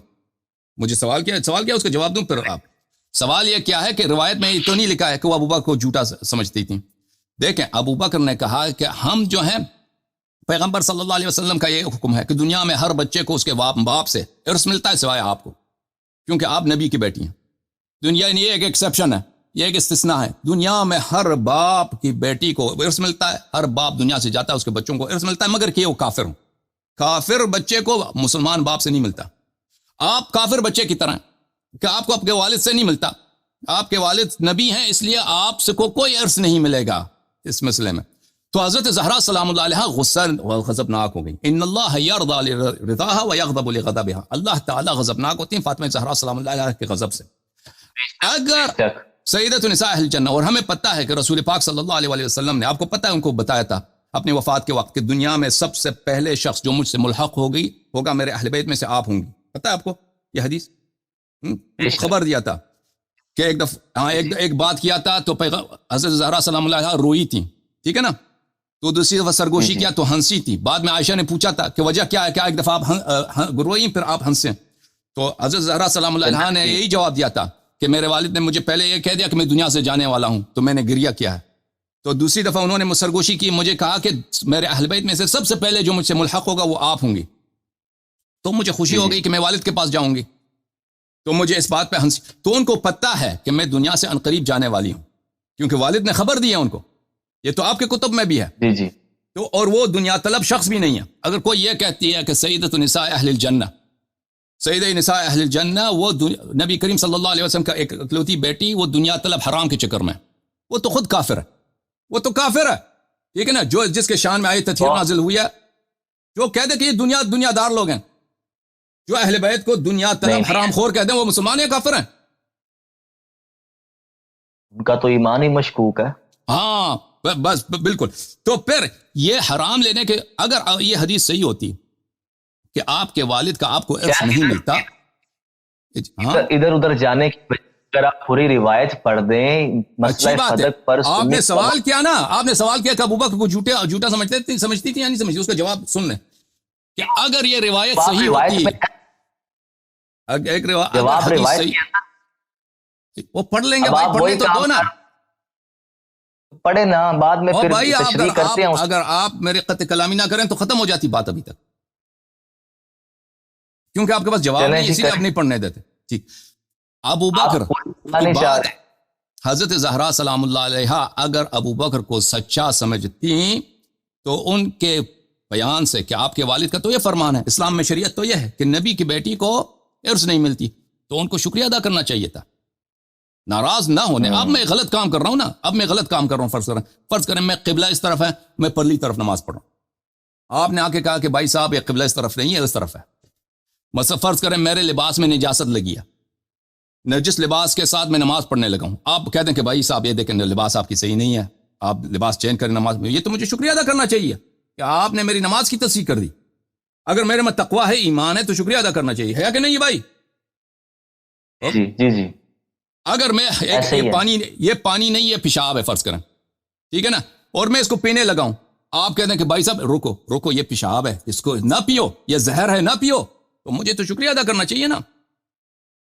مجھے سوال کیا اس کا جواب دوں پھر آپ. سوال یہ کیا ہے کہ روایت میں تو نہیں لکھا ہے کہ وہ ابو بکر کو جھوٹا سمجھتی تھی. دیکھیں ابو بکر نے کہا کہ ہم جو ہیں، پیغمبر صلی اللہ علیہ وسلم کا یہ حکم ہے کہ دنیا میں ہر بچے کو اس کے باپ سے ارث ملتا ہے سوائے آپ کو، کیونکہ آپ نبی کی بیٹی ہیں. دنیا یہ ایک ایکسیپشن ہے، یہ ایک استثناء ہے. دنیا میں ہر باپ کی بیٹی کو ارث ملتا ہے، ہر باپ دنیا سے جاتا ہے اس کے بچوں کو ارث ملتا ہے، مگر کہ وہ کافر ہوں. کافر بچے کو مسلمان باپ سے نہیں ملتا. آپ کافر بچے کی طرح کہ آپ کو آپ کے والد سے نہیں ملتا. آپ کے والد نبی ہیں، اس لیے آپ سے کو کوئی ارث نہیں ملے گا اس مسئلے میں. تو حضرت زہرا سلام اللہ علیہ غصہ غضبناک ہو گئی. ان اللہ یرضی لرضاها ویغضب لغضبها، اللہ تعالی غضبناک ہوتی ہیں فاطمہ زہرا سلام اللہ علیہ کے غضب سے. اگر سیدۃ نساء اہل الجنہ، اور ہمیں پتہ ہے کہ رسول پاک صلی اللہ علیہ وسلم نے، آپ کو پتہ ہے، ان کو بتایا تھا اپنی وفات کے وقت کہ دنیا میں سب سے پہلے شخص جو مجھ سے ملحق ہوگا میرے اہل بیت میں سے آپ ہوں گی. پتہ ہے آپ کو یہ حدیث؟ خبر دیا تھا کہ ایک دفعہ ایک بات کیا تھا تو حضرت زہرا سلام اللہ علیہ روئی تھی. ٹھیک ہے نا. تو دوسری دفعہ سرگوشی کیا تو ہنسی تھی. بعد میں عائشہ نے پوچھا تھا کہ وجہ کیا ہے، کیا ایک دفعہ آپ روئیں پھر آپ ہنسیں؟ تو حضرت زہرا سلام اللہ علیہ نے یہی جواب دیا تھا کہ میرے والد نے مجھے پہلے یہ کہہ دیا کہ میں دنیا سے جانے والا ہوں تو میں نے گریہ کیا ہے. تو دوسری دفعہ انہوں نے سرگوشی کی، مجھے کہا کہ میرے اہل بیت میں سے سب سے پہلے جو مجھ سے ملحق ہوگا وہ آپ ہوں گی. تو مجھے خوشی ہو گئی کہ میں والد کے پاس جاؤں گی. تو مجھے اس بات پہ ہنسی. تو ان کو پتہ ہے کہ میں دنیا سے عنقریب جانے والی ہوں، کیونکہ والد نے خبر دی ہے ان کو. یہ تو آپ کے کتب میں بھی ہے. جی جی. تو اور وہ دنیا طلب شخص بھی نہیں ہے. اگر کوئی یہ کہتی ہے کہ سیدۃ نساء اہل الجنہ، سید نساء اہل الجنہ، وہ نبی کریم صلی اللہ علیہ وسلم کا ایک اکلوتی بیٹی، وہ دنیا طلب حرام کے چکر میں، وہ تو خود کافر ہے. وہ تو کافر ہے، ٹھیک ہے نا. جو جس کے شان میں آئی تطہیر نازل ہوئی ہے، جو کہہ دے کہ یہ دنیا دار لوگ ہیں، جو اہل بیت کو دنیا طلب حرام خور کہہ دیں، وہ مسلمان یا کافر ہیں؟ ان کا تو ایمان ہی مشکوک ہے. ہاں بس بالکل. تو پھر یہ حرام لینے کے، اگر یہ حدیث صحیح ہوتی کہ آپ کے والد کا آپ کو ارث نہیں ملتا، ادھر ادھر جانے کی، اگر آپ پوری روایت پڑھ دیں، مسئلہ صدق پر آپ نے سوال کیا نا، آپ نے سوال کیا کہ ابوبکر کو جھوٹا سمجھتی تھی یا نہیں سمجھتی. اس کا جواب سن لیں کہ اگر یہ روایت صحیح ہوتی، ایک روایت وہ پڑھ لیں گے بھائی، پڑھنے تو دو نا، پڑھے نا، بعد میں پھر تشریح کرتے ہیں. اگر آپ میرے قطع کلامی نہ کریں تو ختم ہو جاتی بات ابھی تک، کیونکہ آپ کے پاس جواب نہیں، اسی لیے آپ نہیں پڑھنے دیتے. ٹھیک. ابو بکر حضرت زہرا سلام اللہ علیہا اگر ابو بکر کو سچا سمجھتی تو ان کے بیان سے کہ آپ کے والد کا تو یہ فرمان ہے، اسلام میں شریعت تو یہ ہے کہ نبی کی بیٹی کو ارث نہیں ملتی، تو ان کو شکریہ ادا کرنا چاہیے تھا، ناراض نہ ہونے. اب میں غلط کام کر رہا ہوں نا، فرض کریں میں قبلہ اس طرف ہے، میں پرلی طرف نماز پڑھ رہا ہوں. آپ نے آ کے کہا کہ بھائی صاحب یہ قبلہ اس طرف نہیں ہے، اس طرف ہے. مثلا فرض کریں میرے لباس میں نجاست لگی ہے، نجس لباس کے ساتھ میں نماز پڑھنے لگا ہوں. آپ کہہ دیں کہ بھائی صاحب یہ دیکھیں لباس آپ کی صحیح نہیں ہے، آپ لباس چینج کریں نماز میں. یہ تو مجھے شکریہ ادا کرنا چاہیے کہ آپ نے میری نماز کی تصحیح کر دی. اگر میرے میں تقویٰ ہے، ایمان ہے، تو شکریہ ادا کرنا چاہیے، ہے کہ نہیں بھائی؟ جی جی جی. اگر میں یہ پانی نہیں ہے، پیشاب ہے فرض کریں، ٹھیک ہے نا، اور میں اس کو پینے لگا ہوں، آپ کہتے ہیں کہ بھائی صاحب روکو یہ پیشاب ہے، اس کو نہ پیو، یہ زہر ہے نہ پیو، تو مجھے تو شکریہ ادا کرنا چاہیے نا.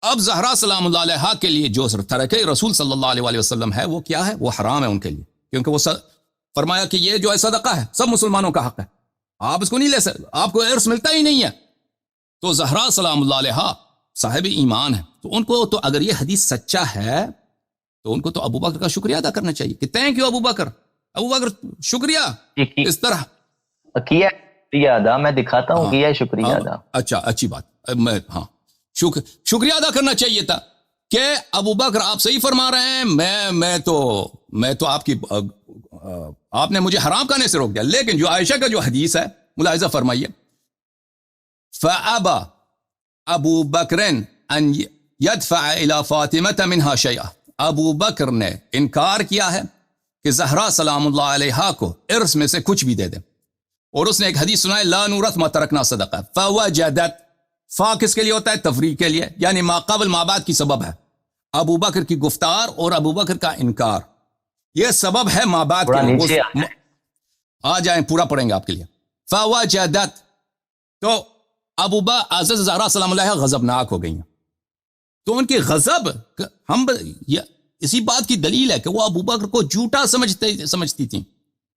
اب زہرا سلام اللہ علیہا کے لیے جو ترکہ رسول صلی اللہ علیہ وسلم ہے، وہ کیا ہے؟ وہ حرام ہے ان کے لیے، کیونکہ وہ فرمایا کہ یہ جو ہے صدقہ ہے، سب مسلمانوں کا حق ہے، آپ اس کو نہیں لے سکتے، آپ کو ارث ملتا ہی نہیں ہے. تو زہرا سلام اللہ علیہا صاحب ایمان ہے، تو ان کو تو اگر یہ حدیث سچا ہے تو ان کو تو ابو بکر کا شکریہ ادا کرنا چاہیے کہ تھینک یو ابو بکر شکریہ. اس طرح کیا ادا، میں دکھاتا ہوں کیا شکریہ ادا. اچھا اچھی بات. میں شکریہ ادا کرنا چاہیے تھا کہ ابو بکر آپ صحیح فرما رہے ہیں، میں تو آپ نے مجھے حرام کرنے سے روک دیا. لیکن جو عائشہ کا جو حدیث ہے ملاحظہ فرمائیے، فَأَبَى ابو بکر ان يدفع الى فاطمہ منها شیئا، ابو بکر نے انکار کیا ہے کہ زہرا سلام اللہ علیہا کو ارث میں سے کچھ بھی دے دے. اور اس نے ایک حدیث سنائے، لا نورث ما ترکنا صدقہ. فوجدت، فا کس کے لیے ہوتا ہے؟ تفریق کے لیے، یعنی ما قبل ما بعد کی سبب ہے. ابو بکر کی گفتار اور ابو بکر کا انکار یہ سبب ہے ما بعد کے لیے. آ جائیں پورا پڑھیں گے آپ کے لیے. فوجدت، تو حضرت زہرا سلام اللہ غضبناک ہو گئی ہیں. تو ان کی غضب ہم اسی بات کی دلیل ہے کہ وہ ابو بکر کو جھوٹا سمجھتی تھیں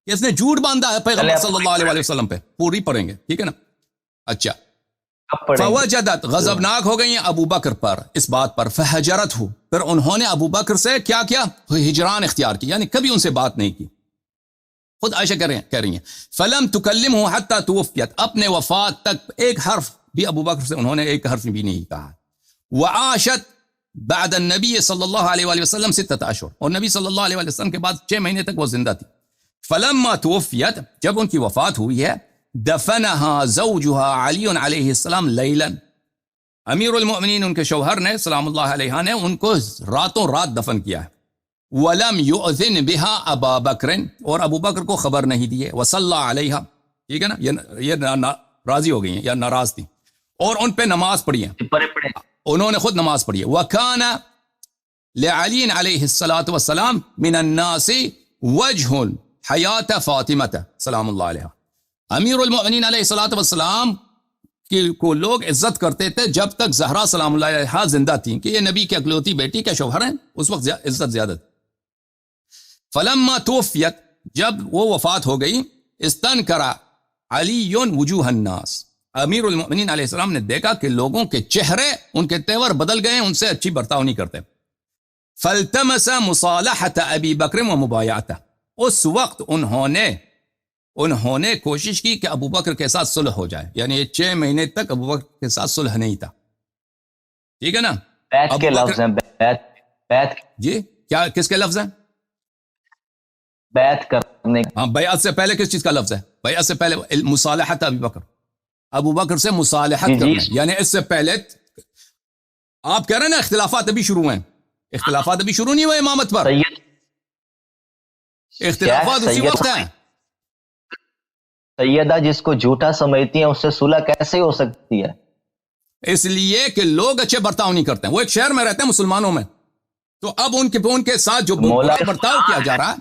کہ اس نے جھوٹ باندھا ہے پیغمبر صلی اللہ علیہ وسلم پہ. پوری پڑھیں گے، ٹھیک ہے نا. اچھا، فوجدت، غضبناک ہو گئی ہیں ابو بکر پر اس بات پر. فہجرت ہو، پھر انہوں نے ابو بکر سے کیا ہجران اختیار کی، یعنی کبھی ان سے بات نہیں کی. خود عائشہ کہہ رہی ہیں فلم تکلمہ حتی توفیت، اپنے وفات تک ایک حرف بھی ابو بکر سے انہوں نے ایک حرف بھی نہیں کہا. وعاشت بعد النبی صلی اللہ علیہ وآلہ وسلم 6 اشہر، اور نبی صلی اللہ علیہ وآلہ وسلم کے بعد 6 مہینے تک وہ زندہ تھی. فلما توفیت، جب ان کی وفات ہوئی ہے، دفنها زوجها علی علیہ السلام لیلا، امیر المؤمنین ان کے شوہر نے سلام اللہ علیہ نے ان کو راتوں رات دفن کیا ہے. ولم يؤذن بها ابا بکر، اور ابو بکر کو خبر نہیں دیے. وصلی علیہا، ٹھیک ہے نا، یہ راضی ہو گئی ہیں یا ناراض تھی، اور ان پہ نماز پڑھی ہے، انہوں نے خود نماز پڑھی ہے. وکان لعلی علیہ الصلاۃ والسلام من الناس وجہ حیات فاطمہ سلام اللہ علیہ. امیر المؤمنین علیہ الصلاۃ والسلام کو لوگ عزت کرتے تھے جب تک زہرا سلام اللہ علیہ زندہ تھیں، کہ یہ نبی کی اکلوتی بیٹی کے شوہر ہیں، اس وقت عزت زیادہ تھی. فلما توفیت، جب وہ وفات ہو گئی استنکر علی وجوہ الناس، امیر المؤمنین علیہ السلام نے دیکھا کہ لوگوں کے چہرے، ان کے تیور بدل گئے، ان سے اچھی برتاؤ نہیں کرتے. فالتمس مصالحت ابی بکر و مبایعتہ، اس وقت انہوں نے کوشش کی کہ ابو بکر کے ساتھ صلح ہو جائے. یعنی 6 مہینے تک ابو بکر کے ساتھ صلح نہیں تھا. ٹھیک ہے نا؟ بیعت کے لفظ ہیں، بیعت جی کیا کس کے لفظ ہیں؟ بیعت کرنے. ہاں، بیعت سے پہلے کس چیز کا لفظ ہے؟ بیعت سے پہلے مصالحت ابی بکر، ابو بکر سے مصالحت کرنا. یعنی اس سے پہلے آپ کہہ رہے ہیں نا اختلافات ابھی شروع ہیں. اختلافات ابھی شروع نہیں ہوئے امامت پر، اختلافات اسی وقت ہیں. سیدہ جس کو جھوٹا سمجھتی ہیں اس سے صلح کیسے ہو سکتی ہے؟ اس لیے کہ لوگ اچھے برتاؤ نہیں کرتے ہیں. وہ ایک شہر میں رہتے ہیں مسلمانوں میں، تو اب ان کے ساتھ جو برا برتاؤ کیا جا رہا ہے،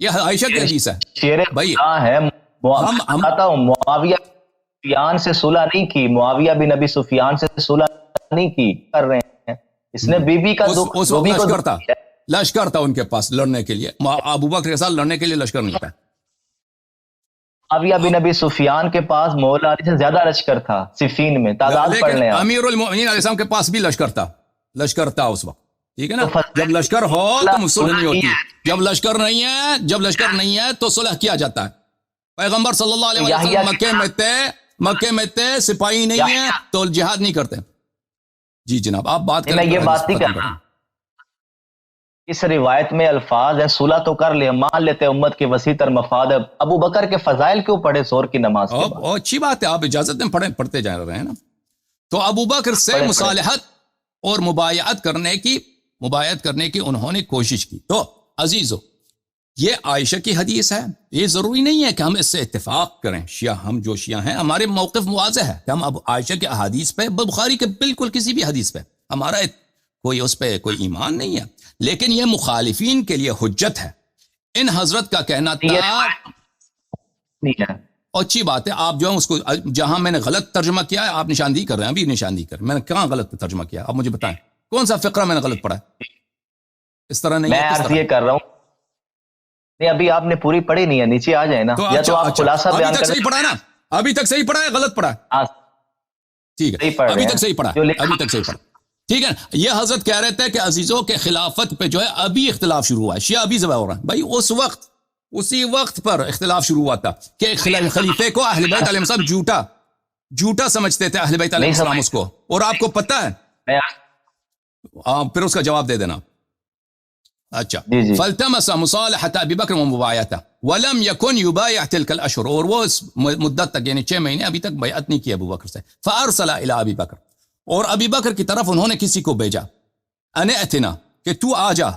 یہ عائشہ کی حدیث ہے. شیر بھائی ہے، معاویہ سفیان سے صلح نہیں کی، معاویہ بن ابی سفیان سے صلح نہیں کی کر رہے ہیں. اس نے بی بی کا دکھ، اس وقت لشکر تھا ان کے پاس لڑنے کے لیے. ابو بکر کے ساتھ لڑنے کے لیے لشکر نہیں تھا. معاویہ بن ابی سفیان کے پاس مولا علی سے زیادہ لشکر تھا صفین میں، تعداد پڑھ لیں. امیر المؤمنین علیہ السلام کے پاس بھی لشکر تھا اس وقت. ٹھیک ہے نا؟ جب لشکر ہو تو صلح نہیں ہوتی، جب لشکر نہیں ہے تو صلح کیا جاتا ہے. پیغمبر صلی اللہ علیہ وسلم مکے میں تھے، سپاہی نہیں ہے تو جہاد نہیں کرتے. جی جناب آپ بات کریں. میں یہ بات نہیں کر رہا، اس روایت میں الفاظ ہیں صلح تو کر لے، مان لیتے امت کے وسیع تر مفاد ہے. ابو بکر کے فضائل کیوں پڑھے زور کی نماز کے بعد؟ اچھی بات ہے، آپ اجازت دیں پڑھتے جا رہے ہیں نا. تو ابو بکر سے مصالحت اور مبایعت کرنے کی انہوں نے کوشش کی. تو عزیزو، یہ عائشہ کی حدیث ہے. یہ ضروری نہیں ہے کہ ہم اس سے اتفاق کریں. ہم جو شیعہ ہیں ہمارے موقف واضح ہے کہ ہم اب عائشہ کے احادیث پہ، بخاری کے بالکل کسی بھی حدیث پہ ہمارا اس پہ کوئی ایمان نہیں ہے. لیکن یہ مخالفین کے لیے حجت ہے. ان حضرت کا کہنا تھا، اچھی بات ہے. آپ جو ہے اس کو، جہاں میں نے غلط ترجمہ کیا ہے آپ نشاندہی کر رہے ہیں، ابھی نشاندہی کر رہے ہیں. میں نے کہاں غلط ترجمہ کیا؟ آپ مجھے بتائیں کون سا فقرہ میں نے غلط پڑھا ہے؟ اس طرح نہیں. میں عرض یہ کر رہا ہوں، نہیں ابھی آپ نے پوری پڑھی نہیں ہے، نیچے آ جائے نا. یا تو آپ خلاصہ بیان کریں. صحیح پڑھا ہے نا؟ ابھی تک صحیح پڑھا ہے غلط پڑھا ہے؟ ٹھیک ہے، ابھی تک صحیح پڑھا. ٹھیک ہے. یہ حضرت کہہ رہے تھے کہ عزیزوں کے خلافت پہ جو ہے ابھی اختلاف شروع ہوا ہے، شیعہ ابھی ذبح ہو رہا ہے. بھائی اسی وقت پر اختلاف شروع ہوا تھا کہ خلیفے کو اہل بیت علیہ السلام جھوٹا سمجھتے تھے اہل بیت علیہ السلام اس کو. اور آپ کو پتہ ہے، پھر اس کا جواب دے دینا. اچھا، فالتمس مصالحة ابی بکر ومبایعتہ ولم یکن یبایع تلک الاشہر، اور وہ اس مدت تک یعنی 6 مہینے ابھی تک بیعت نہیں کی ابو بکر سے. فارسل الی ابی بکر، اور ابی بکر کی طرف انہوں نے کسی کو بھیجا، ان اتنا، کہ تو آ جا،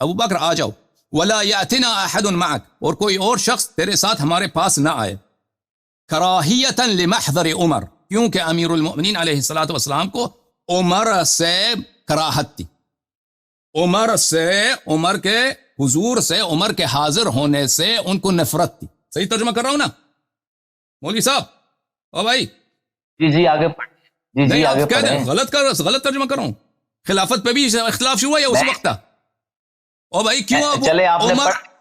ابو بکر آ جاؤ. ولا یاتنا احد معک، اور کوئی اور شخص تیرے ساتھ ہمارے پاس نہ آئے. کراہیتا لمحضر عمر، کیونکہ امیر المؤمنین علیہ الصلوۃ والسلام کو عمر سے کراہت تھی. عمر کے حضور سے، عمر کے حاضر ہونے سے ان کو نفرت تھی. صحیح ترجمہ کر رہا ہوں نا مولوی صاحب؟ او بھائی جی آگے پڑھ. نہیں آپ کہہ دیں غلط ترجمہ کر رہا ہوں. خلافت پہ بھی اختلاف شروع ہوا یا اس وقت تھا؟ او بھائی کیوں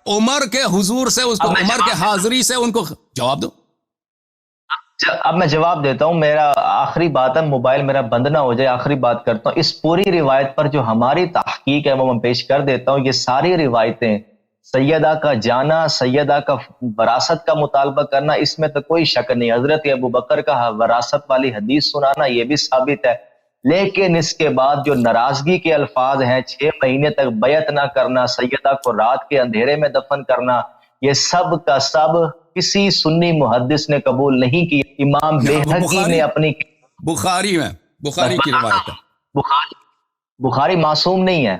عمر کے حضور سے، اس کو عمر کے حاضری سے ان کو جواب دو. اب میں جواب دیتا ہوں. میرا آخری بات ہے، موبائل میرا بند نہ ہو جائے، آخری بات کرتا ہوں. اس پوری روایت پر جو ہماری تحقیق ہے وہ میں پیش کر دیتا ہوں. یہ ساری روایتیں سیدہ کا جانا، سیدہ کا وراثت کا مطالبہ کرنا، اس میں تو کوئی شک نہیں. حضرت ابو بکر کا وراثت والی حدیث سنانا یہ بھی ثابت ہے. لیکن اس کے بعد جو ناراضگی کے الفاظ ہیں، 6 مہینے تک بیعت نہ کرنا، سیدہ کو رات کے اندھیرے میں دفن کرنا، یہ سب کا سب کسی سنی محدث نے قبول نہیں کی. امام بیہقی نے اپنی بخاری کی روایت ہے. بخاری معصوم نہیں ہے.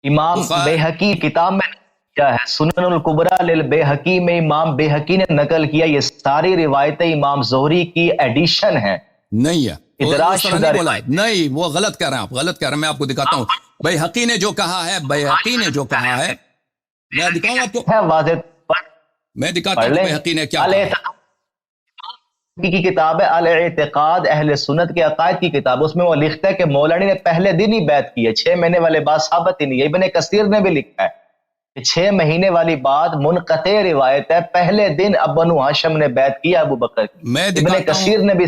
امام بیہقی کتاب میں کیا ہے، سنن الکبریٰ للبیہقی میں امام بیہقی نے نقل کیا. یہ ساری روایتیں امام زہری کی ایڈیشن ہیں. نہیں ہے، نہیں وہ غلط کہہ رہے ہیں آپ، غلط کہہ رہے ہیں. میں آپ کو دکھاتا ہوں بیہقی نے جو کہا ہے، میں دکھاؤں آپ کو، میں دکھاتا ہوں بیہقی نے کیا کہا. کی کتاب ہے الاعتقاد، اہل سنت کے عقائد کی کتاب. اس میں وہ لکھتا ہے کہ مولا علی نے پہلے دن ہی بیعت کی ہے، 6 مہینے والے بات ثابت ہی نہیں ہے. ابن کثیر نے بھی لکھا ہے کہ 6 مہینے والی بات منقطع روایت ہے، پہلے دن اب بنو ہاشم نے بیعت کیا ابو بکر کی. میں ابن دکھاتا کثیر ہوں، نے بھی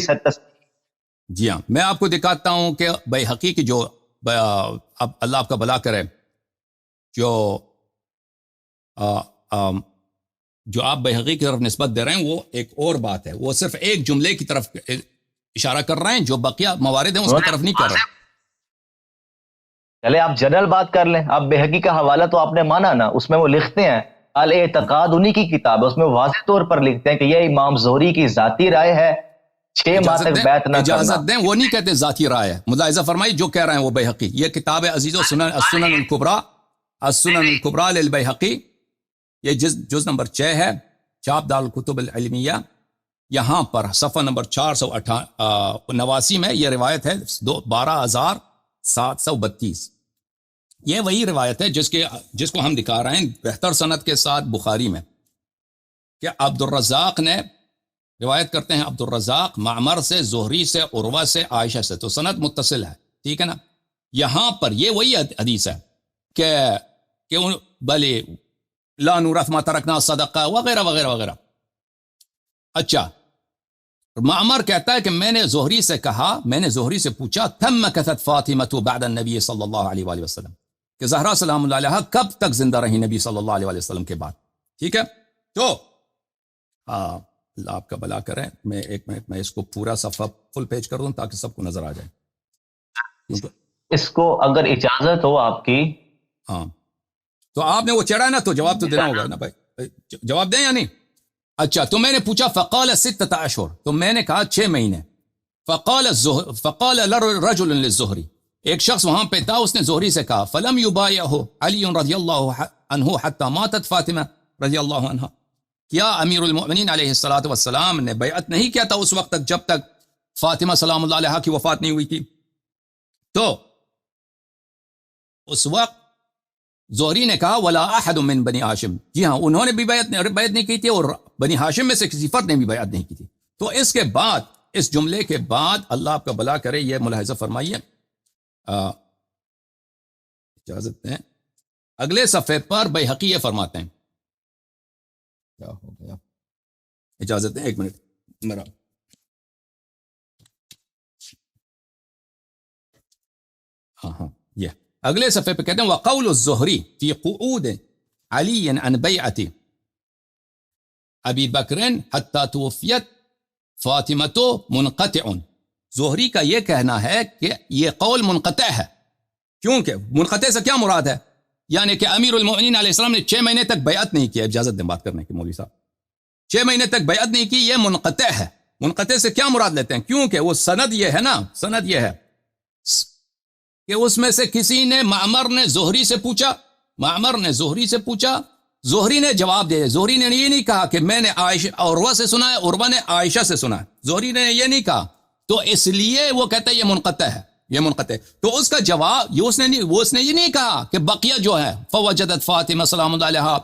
جی ہاں میں آپ کو دکھاتا ہوں کہ بیہقی کی جو اب اللہ آپ کا بھلا کرے، جو جو آپ بیہقی کی طرف نسبت دے رہے ہیں وہ ایک اور بات ہے، وہ صرف ایک جملے کی طرف اشارہ کر رہے ہیں، جو بقیہ موارد ہیں اس کی طرف نہیں کر رہے. چلے آپ جنرل بات کر لیں. آپ بہقی کا حوالہ تو آپ نے مانا نا، اس میں وہ لکھتے ہیں الاعتقاد، انہی کی کتاب ہے، اس میں واضح طور پر لکھتے ہیں کہ یہ امام زہری کی ذاتی رائے ہے 6 ماہ تک بیعت نہ کرنا. اجازت دیں، وہ نہیں کہتے ذاتی رائے ہے، ملاحظہ فرمائی جو کہہ رہے ہیں وہ بیہقی. یہ کتاب ہے عزیزو السنن الکبریٰ، السنن الکبریٰ للبیہقی، یہ جز نمبر 6 ہے، چاپ دار الکتب العلمیہ. یہاں پر صفحہ نمبر 489 میں یہ روایت ہے 12,732. یہ وہی روایت ہے جس کو ہم دکھا رہے ہیں بہتر سند کے ساتھ بخاری میں، کہ عبد الرزاق نے روایت کرتے ہیں، عبد الرزاق معمر سے، زہری سے، عروہ سے، عائشہ سے، تو سند متصل ہے، ٹھیک ہے نا. یہاں پر یہ وہی حدیث ہے کہ بلے لا نورث ما ترکنا صدقہ وغیرہ وغیرہ وغیرہ. اچھا، معمر کہتا ہے کہ میں نے زہری سے پوچھا تم مکثت فاطمہ بعد النبی صلی اللہ علیہ وآلہ وسلم، کہ زہرا سلام اللہ علیہا کب تک زندہ رہی نبی صلی اللہ علیہ وآلہ وسلم کے بعد. ٹھیک ہے، تو اللہ آپ کا بھلا کریں. میں 1 منٹ میں اس کو پورا صفحہ فل پیج کر دوں تاکہ سب کو نظر آ جائے. اس کو اگر اجازت ہو آپ کی. ہاں، تو آپ نے وہ چڑھا ہے نا، تو جواب تو دینا ہوگا نا بھائی، جواب دیں یا نہیں. اچھا، تو میں نے پوچھا فقال 6 اشہر، تو میں نے کہا 6 مہینے. فقال رجل للزہری، ایک شخص وہاں پہ تھا، اس نے زہری سے کہا فلم یبایعہ علی رضی اللہ عنہ حتی ماتت فاطمہ رضی اللہ عنہ، کیا امیر المؤمنین علیہ السلام نے بیعت نہیں کیا تھا اس وقت تک جب تک فاطمہ سلام اللہ علیہا کی وفات نہیں ہوئی تھی؟ تو اس وقت زہری نے کہا ولا احد من بنی ہاشم، جی ہاں انہوں نے بھی بیعت نہیں کی تھی، اور بنی ہاشم میں سے کسی فرد نے بھی بیعت نہیں کی تھی. تو اس کے بعد، اس جملے کے بعد، اللہ آپ کا بھلا کرے، یہ ملاحظہ فرمائیے، اجازت دیں، اگلے صفحے پر بیہقی یہ فرماتے ہیں، کیا ہو گیا، اجازت دیں 1 منٹ میرا، ہاں یہ اگلے صفحے پہ کہتے ہیں وقول الزہری فی قعود علی عن بیعت ابی بکر حتی توفیت فاطمۃ منقطع. زہری کا یہ کہنا ہے کہ یہ قول منقطع ہے. کیونکہ منقطع سے کیا مراد ہے؟ یعنی کہ امیر المؤمنین علیہ السلام نے 6 مہینے تک بیعت نہیں کی. اجازت دیں بات کرنے کی مولوی صاحب، 6 مہینے تک بیعت نہیں کی، یہ منقطع ہے. منقطع سے کیا مراد لیتے ہیں؟ کیونکہ وہ سند یہ ہے نا، سند یہ ہے کہ اس میں سے کسی نے معمر نے زہری سے پوچھا، زہری نے جواب دیا. زہری نے یہ نہیں کہا کہ میں نے عائشہ عروہ سے سنا ہے، عروہ نے عائشہ سے سنا ہے، زہری نے یہ نہیں کہا. تو اس لیے وہ کہتا ہے یہ منقطع ہے، یہ منقطع. تو اس کا جواب یہ اس نے یہ نہیں کہا کہ بقیہ جو ہے فوجدت فاطمہ سلام اللہ علیہا،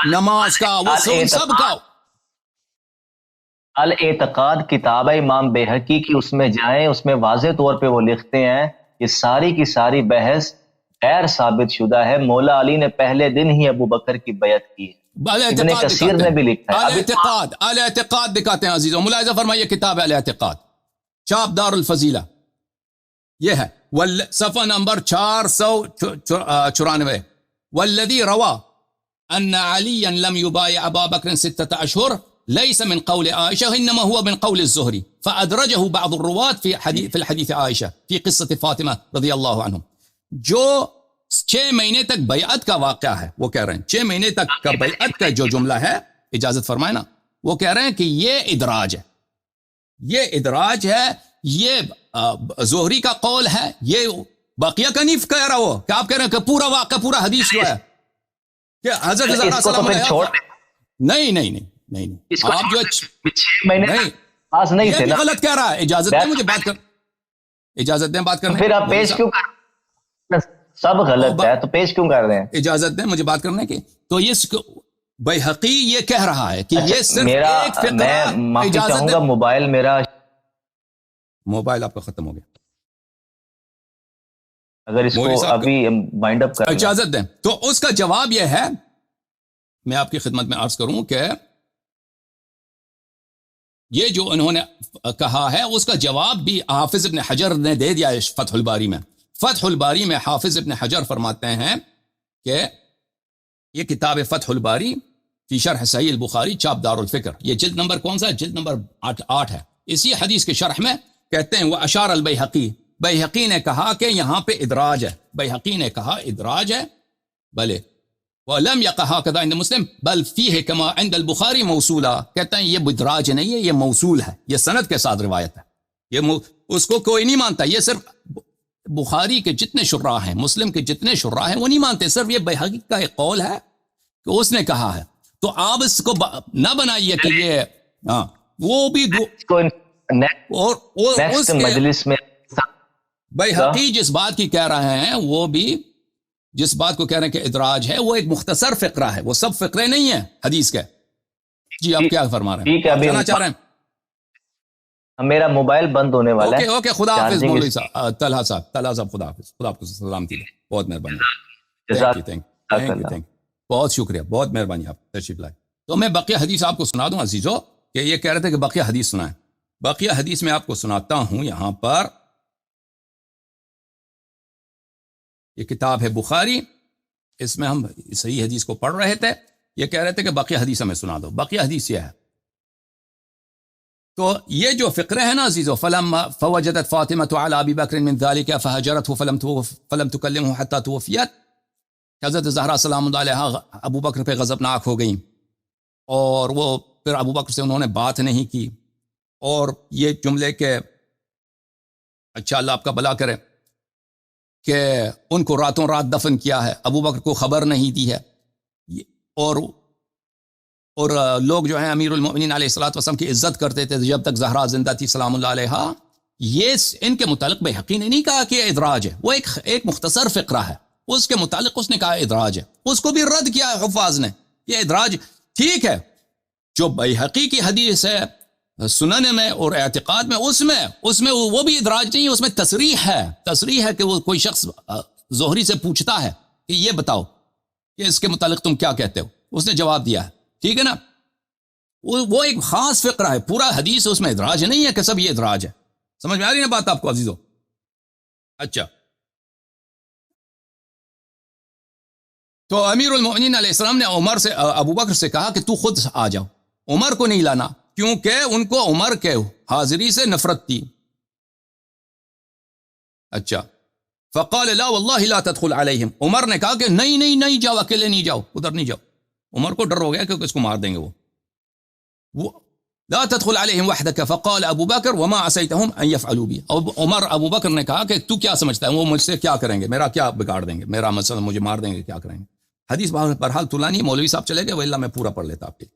نماز کا، وہ سب کا. الاعتقاد کتاب ہے امام بیہقی کی، اس میں جائیں، اس میں واضح طور پہ وہ لکھتے ہیں یہ ساری کی ساری بحث غیر ثابت شدہ ہے. مولا علی نے پہلے دن ہی ابو بکر کی بیعت کی ہے. ابن کثیر نے بھی لکھا ہے. الاعتقاد دکھاتے ہیں عزیزوں، ملاحظہ فرمائیے، کتاب ہے الاعتقاد، چاپ دار الفضیلہ، یہ ہے صفحہ نمبر 494. والذی روا ان علیا لم یبایع ابا بکر 6 اشہر ليس من قول عائشة إنما هو من قول الزهري فأدرجه بعض الرواة في الحديث عائشة في قصة فاطمة رضی اللہ عنہم. جو 6 مہینے تک بیعت کا واقعہ ہے، وہ کہہ رہے ہیں 6 مہینے تک کا بیعت کا جو جملہ ہے، اجازت فرمائے نا، وہ کہہ رہے ہیں کہ یہ ادراج ہے، یہ ادراج ہے، یہ زہری کا قول ہے، یہ بقیہ کا نہیں کہہ رہا. وہ کہ آپ کہہ رہے ہیں کہ پورا واقعہ، پورا حدیث جو ہے کہ حضرت زہرا سلام علیہا، نہیں آپ جو 6 مہینے نہیں تھے، غلط کہہ رہا ہے. اجازت دیں مجھے بات اجازت دیں بات کرنے. پھر آپ پیش کیوں کر رہے ہیں؟ سب غلط ہے تو پیش کیوں کر رہے ہیں؟ اجازت دیں مجھے بات کرنے کی. تو یہ بیہقی یہ کہہ رہا ہے کہ یہ صرف ایک فقرہ. میں معافی چاہوں گا، موبائل آپ کا ختم ہو گیا. اگر اس مولوی کو صاحب ابھی وائنڈ اپ کر اجازت دیں تو اس کا جواب یہ ہے، میں آپ کی خدمت میں عرض کروں کہ یہ جو انہوں نے کہا ہے اس کا جواب بھی حافظ ابن حجر نے دے دیا ہے فتح الباری میں۔ فتح الباری میں حافظ ابن حجر فرماتے ہیں کہ یہ کتاب فتح الباری فی شرح صحیح البخاری چاپ دار الفکر، یہ جلد نمبر کون سا؟ جلد نمبر 8 ہے۔ اسی حدیث کے شرح میں کہتے ہیں وہ اشار البیہقی، بیہقی نے کہا کہ یہاں پہ ادراج ہے، بیہقی نے کہا ادراج ہے، بلے وَلَمْ يَقَعْ هَكَذَا عِنْدَ مُسْلِمٍ بَلْ فِيهِ كَمَا عِنْدَ البخاری موصولا، کہتے ہیں یہ ادراج نہیں ہے، یہ موصول ہے، یہ سند کے ساتھ روایت ہے، یہ اس کو کوئی نہیں مانتا، یہ صرف بخاری کے جتنے شراح ہیں، مسلم کے جتنے شراح ہیں وہ نہیں مانتے، صرف یہ بیہقی کا ایک قول ہے کہ اس نے کہا ہے۔ تو آپ اس کو نہ بنائیے کہ یہ وہ بھی اور اس مجلس میں بیہقی جس بات کی کہہ رہے ہیں، وہ بھی جس بات کو کہہ رہے ہیں کہ ادراج ہے، وہ ایک مختصر فقرہ ہے، وہ سب فقرے نہیں ہیں حدیث کے۔ جی آپ کیا فرما رہے ہیں؟ ٹھیک ہے، ابھی کہنا چاہ رہے ہیں؟ میرا موبائل بند ہونے والا ہے۔ اوکے خدا حافظ مولوی صاحب، طلحہ صاحب خدا حافظ، خدا آپ کو سلامتی دے، بہت مہربانی، تھینک یو، بہت شکریہ، بہت مہربانی، آپ تشریف لائے۔ تو میں بقیہ حدیث آپ کو سنا دوں عزیزو، کہ یہ کہہ رہے تھے کہ بقیہ حدیث سنائیں، بقیہ حدیث میں آپ کو سناتا ہوں۔ یہاں پر یہ کتاب ہے بخاری، اس میں ہم صحیح حدیث کو پڑھ رہے تھے، یہ کہہ رہے تھے کہ بقیہ حدیث ہمیں سنا دو۔ بقیہ حدیث یہ ہے، تو یہ جو فقرے ہیں نا عزیزو، فوجدت فاطمۃ علی ابی بکر من ذلك فهجرته فلم تكلمه حتى توفیت، حضرت زہرا سلام اللہ علیہا ابو بکر پہ غضبناک ہو گئیں، اور وہ پھر ابو بکر سے انہوں نے بات نہیں کی، اور یہ جملے کہ اچھا اللہ آپ کا بھلا کرے کہ ان کو راتوں رات دفن کیا ہے، ابو بکر کو خبر نہیں دی ہے، اور لوگ جو ہیں امیر المؤمنین علیہ الصلوۃ والسلام کی عزت کرتے تھے جب تک زہرا زندہ تھی سلام اللہ علیہا۔ یہ ان کے متعلق بیہقی نے نہیں کہا کہ ادراج ہے، وہ ایک مختصر فقرہ ہے، اس کے متعلق اس نے کہا ادراج ہے، اس کو بھی رد کیا ہے حفاظ نے، یہ ادراج ٹھیک ہے۔ جو بیہقی کی حدیث ہے سنن میں اور اعتقاد میں، اس میں وہ بھی ادراج نہیں ہے، اس میں تصریح ہے کہ وہ کوئی شخص زہری سے پوچھتا ہے کہ یہ بتاؤ کہ اس کے متعلق تم کیا کہتے ہو، اس نے جواب دیا ہے، ٹھیک ہے نا۔ وہ ایک خاص فقرہ ہے، پورا حدیث اس میں ادراج نہیں ہے کہ سب یہ ادراج ہے۔ سمجھ میں آ رہی ہے نا بات آپ کو عزیزو؟ اچھا، تو امیر المؤمنین علیہ السلام نے ابو بکر سے کہا کہ تو خود آ جاؤ، عمر کو نہیں لانا، کیونکہ ان کو عمر کے حاضری سے نفرت تھی۔ اچھا، فقال لا واللہ لا تدخل علیہم، عمر نے کہا کہ نہیں جاؤ، اکیلے نہیں جاؤ، ادھر نہیں جاؤ۔ عمر کو ڈر ہو گیا کہ اس کو مار دیں گے وہ لا تدخل علیہم وحدک، فقال ابو بکر وما عصیتہم ان یفعلوا بی، ابو بکر نے کہا کہ تو کیا سمجھتا ہے وہ مجھ سے کیا کریں گے، میرا کیا بگاڑ دیں گے، میرا مسئلہ مجھے مار دیں گے، کیا کریں گے۔ حدیث بہرحال طولانی، مولوی صاحب چلے گئے، وإلا میں پورا پڑھ لیتا آپ کے۔